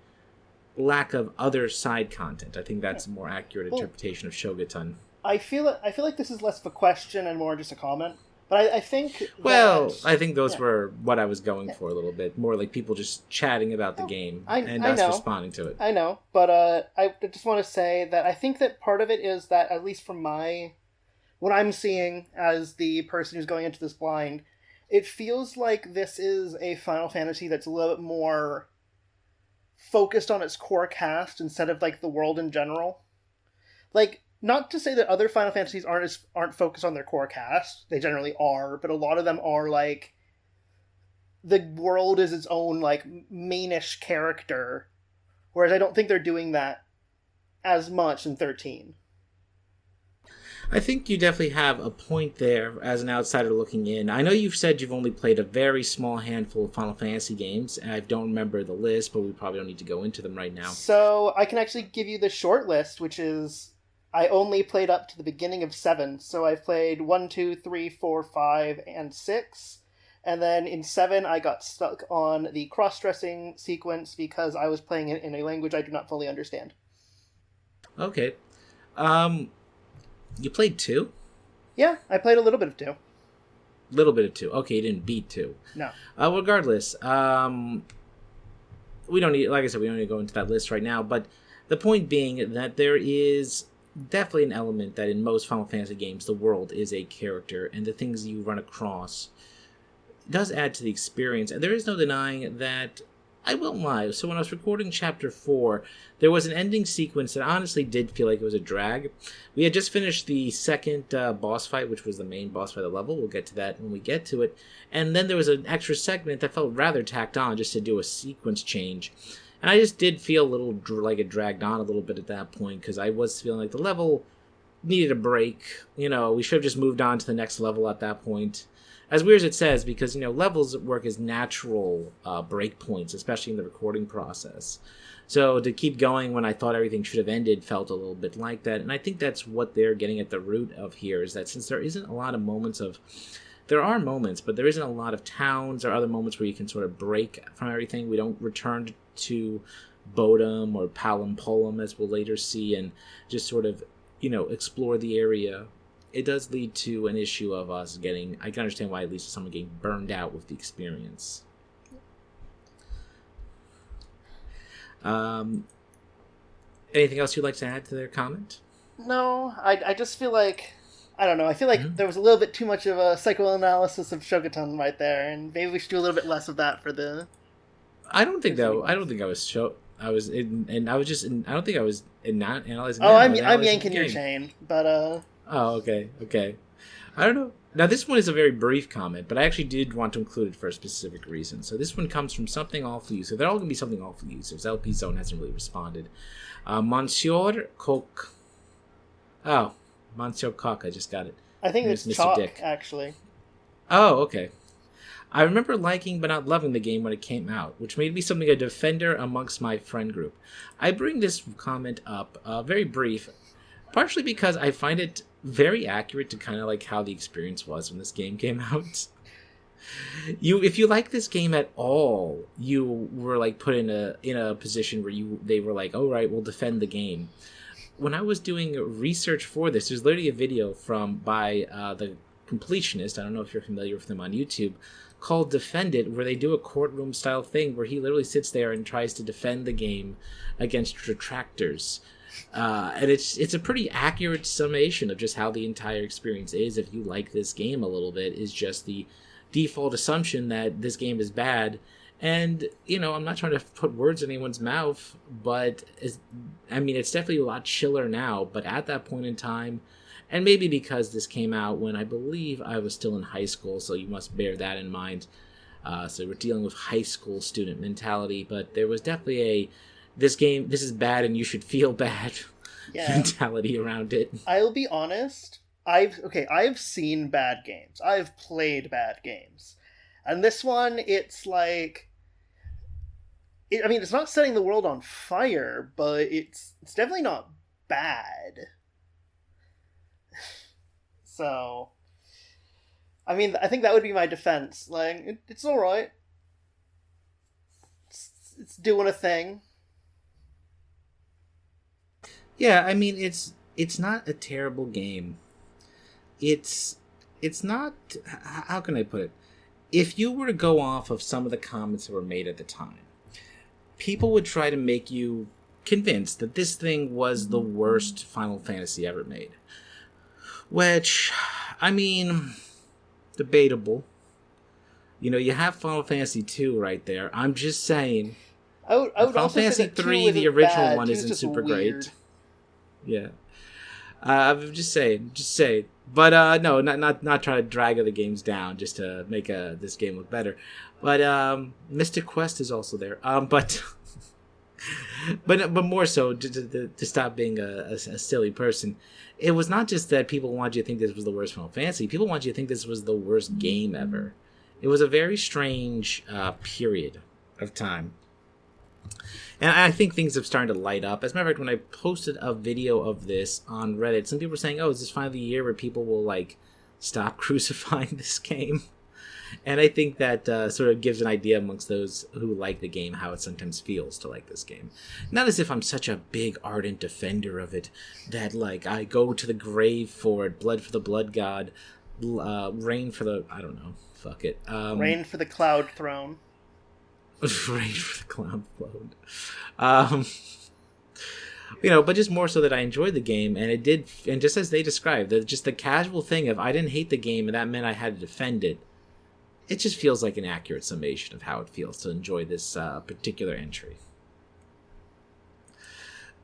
lack of other side content. I think that's a more accurate interpretation of Shogaton. I feel like this is less of a question and more just a comment. But I think... I think those were what I was going for a little bit. More like people just chatting about the game and us responding to it. I know, but I just want to say that I think that part of it is that, at least from what I'm seeing as the person who's going into this blind, it feels like this is a Final Fantasy that's a little bit more focused on its core cast instead of, like, the world in general. Like... Not to say that other Final Fantasies aren't focused on their core cast. They generally are, but a lot of them are, like, the world is its own, like, mainish character. Whereas I don't think they're doing that as much in 13. I think you definitely have a point there as an outsider looking in. I know you've said you've only played a very small handful of Final Fantasy games, and I don't remember the list, but we probably don't need to go into them right now. So I can actually give you the short list, which is... I only played up to the beginning of 7, so I played 1, 2, 3, 4, 5, and 6. And then in 7, I got stuck on the cross-dressing sequence because I was playing it in a language I do not fully understand. Okay. You played 2? Yeah, I played a little bit of 2. Little bit of 2. Okay, you didn't beat 2. No. Regardless, we don't need, like I said, we don't need to go into that list right now, but the point being that there is definitely an element that in most Final Fantasy games, the world is a character, and the things you run across does add to the experience. And there is no denying that, I won't lie, so when I was recording Chapter 4, there was an ending sequence that honestly did feel like it was a drag. We had just finished the second boss fight, which was the main boss fight of the level. We'll get to that when we get to it. And then there was an extra segment that felt rather tacked on just to do a sequence change. And I just did feel a little like it dragged on a little bit at that point, because I was feeling like the level needed a break. You know, we should have just moved on to the next level at that point. As weird as it says, because, you know, levels work as natural break points, especially in the recording process. So to keep going when I thought everything should have ended felt a little bit like that. And I think that's what they're getting at the root of here, is that since there isn't a lot of moments of... There are moments, but there isn't a lot of towns or other moments where you can sort of break from everything. We don't return to Bodum or Palampolum, as we'll later see, and just sort of, you know, explore the area. It does lead to an issue of us getting... I can understand why it leads to someone getting burned out with the experience. Anything else you'd like to add to their comment? No, I just feel like... I don't know, I feel like there was a little bit too much of a psychoanalysis of Shogaton right there, and maybe we should do a little bit less of that for the... I don't think I was I was in, and I was just. I don't think I was not analyzing. Oh, that, I'm analyzing yanking the your game. chain, but Oh, okay. I don't know. Now, this one is a very brief comment, but I actually did want to include it for a specific reason. So this one comes from Something Awful User. They're all going to be Something Awful Users. LP Zone hasn't really responded. Monsieur Coq. Oh, Monsieur Coq. I just got it. I think There's it's Mr. Chalk, Dick. actually. Oh, okay. I remember liking but not loving the game when it came out, which made me something a defender amongst my friend group. I bring this comment up, very brief, partially because I find it very accurate to kind of like how the experience was when this game came out. If you like this game at all, you were like put in a position where they were like, "All right, we'll defend the game." When I was doing research for this, there's literally a video by the Completionist. I don't know if you're familiar with them on YouTube, called Defend It, where they do a courtroom style thing where he literally sits there and tries to defend the game against detractors. And it's a pretty accurate summation of just how the entire experience is. If you like this game a little bit, is just the default assumption that this game is bad. And, I'm not trying to put words in anyone's mouth, but it's definitely a lot chiller now. But at that point in time, and maybe because this came out when I believe I was still in high school, so you must bear that in mind. So we're dealing with high school student mentality, but there was definitely this is bad and you should feel bad mentality around it. I'll be honest. I've seen bad games. I've played bad games. And this one, it's like... it's not setting the world on fire, but it's definitely not bad. So... I think that would be my defense. Like, it's alright. It's doing a thing. Yeah, it's not a terrible game. It's not... How can I put it? If you were to go off of some of the comments that were made at the time, people would try to make you convinced that this thing was the worst Final Fantasy ever made. Which, debatable. You have Final Fantasy 2 right there. I'm just saying. I would Final also Fantasy say that 3, the original bad. one, isn't super weird. great. Yeah. I'm just saying. But no, not trying to drag other games down just to make this game look better. But Mystic Quest is also there. But more so to stop being a silly person. It was not just that people wanted you to think this was the worst Final Fantasy. People wanted you to think this was the worst game ever. It was a very strange period of time. And I think things have started to light up. As a matter of fact, when I posted a video of this on Reddit, some people were saying, "Oh, is this finally the year where people will stop crucifying this game?" And I think that sort of gives an idea amongst those who like the game how it sometimes feels to like this game. Not as if I'm such a big ardent defender of it that I go to the grave for it, blood for the blood god, rain for the fuck it, rain for the cloud throne. Rain for the cloud throne. But just more so that I enjoyed the game, and it did, and just as they described, just the casual thing of I didn't hate the game and that meant I had to defend it. It just feels like an accurate summation of how it feels to enjoy this particular entry.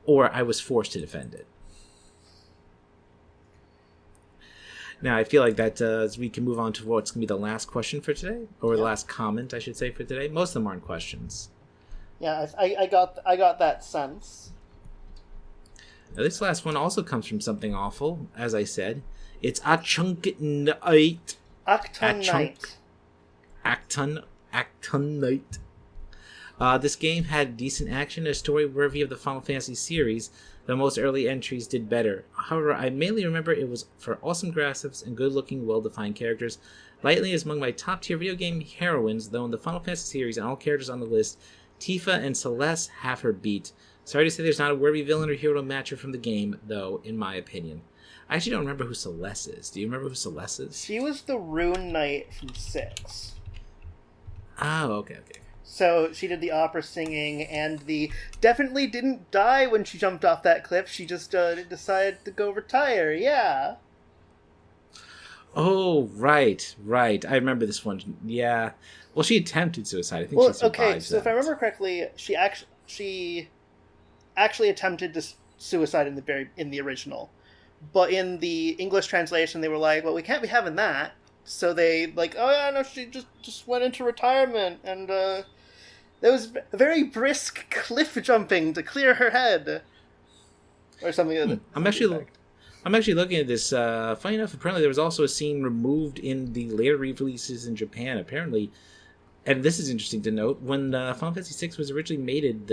Or I was forced to defend it. Now, I feel like that as we can move on to what's going to be the last question for today, or the last comment, I should say, for today. Most of them aren't questions. Yeah, I got that sense. Now, this last one also comes from Something Awful, as I said. It's Acton Night. This game had decent action and a story worthy of the Final Fantasy series, though most early entries did better. However, I mainly remember it was for awesome graphics and good-looking, well-defined characters. Lightly is among my top-tier video game heroines, though in the Final Fantasy series and all characters on the list, Tifa and Celeste have her beat. Sorry to say there's not a worthy villain or hero to match her from the game, though, in my opinion. I actually don't remember who Celeste is. Do you remember who Celeste is? She was the Rune Knight from 6. Oh, okay. So she did the opera singing, and the definitely didn't die when she jumped off that cliff. She just decided to go retire. Yeah. Oh, right. I remember this one. Yeah. Well, she attempted suicide. I think she survived so if I remember correctly, she actually... she actually attempted to suicide in the original, but in the English translation they were like, well, we can't be having that, so they like, oh yeah, no, she just went into retirement, and there was very brisk cliff jumping to clear her head, or something. I'm actually looking at this. Funny enough, apparently there was also a scene removed in the later releases in Japan. Apparently, and this is interesting to note, when Final Fantasy VI was originally made,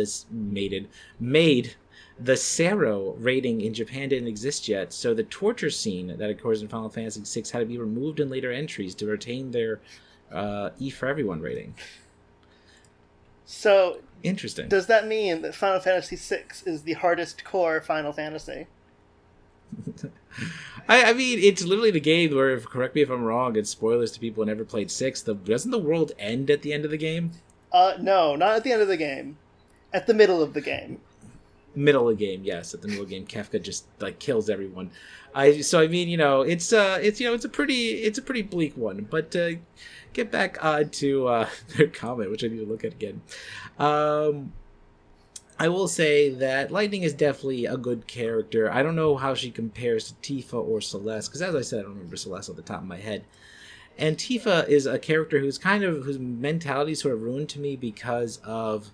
the Sero rating in Japan didn't exist yet, so the torture scene that occurs in Final Fantasy VI had to be removed in later entries to retain their E for Everyone rating. So interesting. Does that mean that Final Fantasy VI is the hardest core Final Fantasy? I mean, it's literally the game where, correct me if I'm wrong, it's spoilers to people who never played 6. Doesn't the world end at the end of the game? No, not at the end of the game. At the middle of the game. Middle of the game, yes. At the middle of the game, Kefka just like kills everyone. It's a pretty bleak one. But get back on to their comment, which I need to look at again. I will say that Lightning is definitely a good character. I don't know how she compares to Tifa or Celeste, because as I said, I don't remember Celeste off the top of my head. And Tifa is a character whose mentality sort of ruined to me because of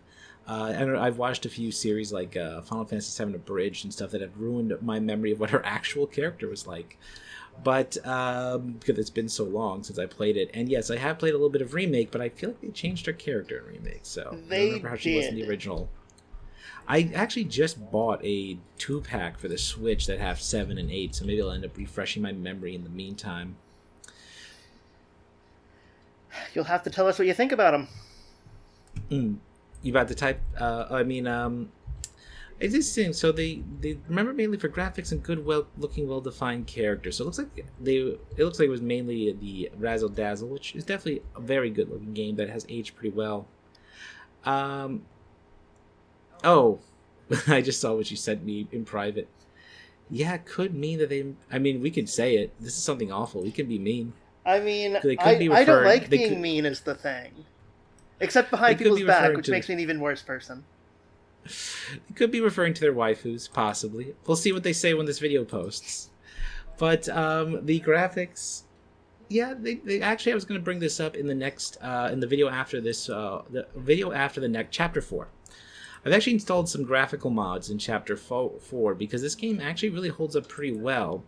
I've watched a few series like Final Fantasy VII Abridged and stuff that have ruined my memory of what her actual character was like. But because it's been so long since I played it, and yes, I have played a little bit of Remake, but I feel like they changed her character in Remake, so I don't remember how she was in the original. I actually just bought a 2-pack for the Switch that have 7 and 8, so maybe I'll end up refreshing my memory in the meantime. You'll have to tell us what you think about them. You about to type? It's interesting. So they remember mainly for graphics and good, well-defined characters. So it looks like it was mainly the Razzle Dazzle, which is definitely a very good-looking game that has aged pretty well. Oh, I just saw what you sent me in private. Yeah, it could mean that we could say it. This is something awful. We can be mean. I mean, I don't like being mean is the thing. Except behind people's back, which makes me an even worse person. They could be referring to their waifus, possibly. We'll see what they say when this video posts. But the graphics... Yeah, they actually, I was going to bring this up in the next... in the video after this... the video after the next... Chapter 4. I've actually installed some graphical mods in Chapter 4 because this game actually really holds up pretty well,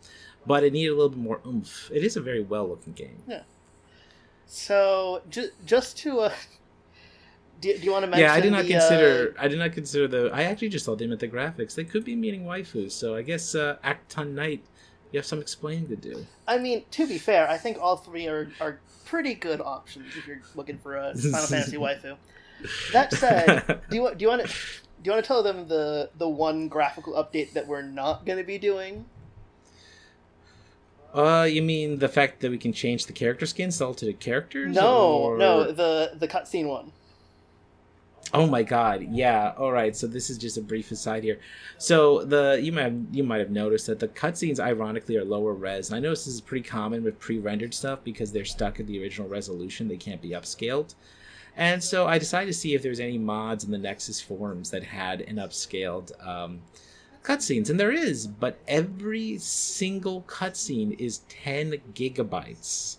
but it needed a little bit more oomph. It is a very well-looking game. Yeah. So, just to... Do you want to mention? Yeah, I did not consider the. I actually just thought they meant the graphics. They could be meaning waifus. So I guess Acton Knight, you have some explaining to do. I mean, to be fair, I think all three are pretty good options if you're looking for a Final Fantasy waifu. That said, do you want to tell them the one graphical update that we're not going to be doing? You mean the fact that we can change the character skins to alternate characters? No, the cutscene one. Oh my god, yeah. Alright, so this is just a brief aside here. So you might have noticed that the cutscenes ironically are lower res, and I notice this is pretty common with pre-rendered stuff because they're stuck in the original resolution, they can't be upscaled. And so I decided to see if there's any mods in the Nexus forums that had an upscaled cutscenes, and there is, but every single cutscene is 10 gigabytes.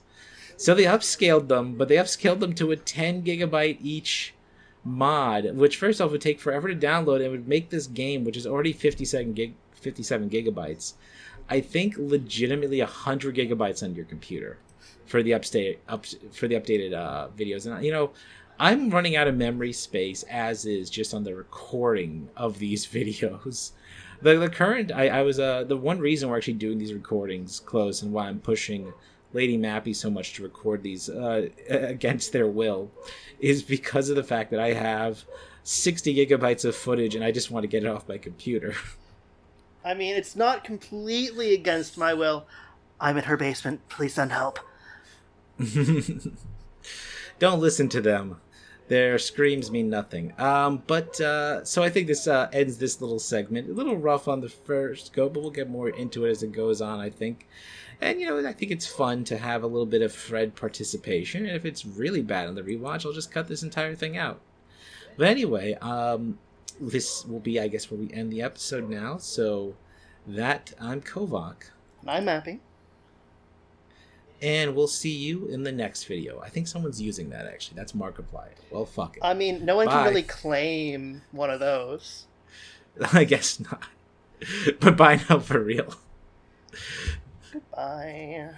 So they upscaled them, but they upscaled them to a 10 gigabyte each mod, which first off would take forever to download and would make this game, which is already 57 gigabytes, I think legitimately 100 gigabytes on your computer for the updated videos. And I'm running out of memory space as is just on the recording of these videos. The current the one reason we're actually doing these recordings close and why I'm pushing Lady Mapi so much to record these against their will is because of the fact that I have 60 gigabytes of footage and I just want to get it off my computer. I mean, it's not completely against my will. I'm in her basement. Please send help. Don't listen to them. Their screams mean nothing. So I think this ends this little segment. A little rough on the first go, but we'll get more into it as it goes on, I think. And, I think it's fun to have a little bit of Fred participation. And if it's really bad on the rewatch, I'll just cut this entire thing out. But anyway, this will be, I guess, where we end the episode now. So I'm Kovac. And I'm Mapi. And we'll see you in the next video. I think someone's using that, actually. That's Markiplier. Well, fuck it. I mean, no one Bye. can really claim one of those. I guess not. But bye now for real. Goodbye.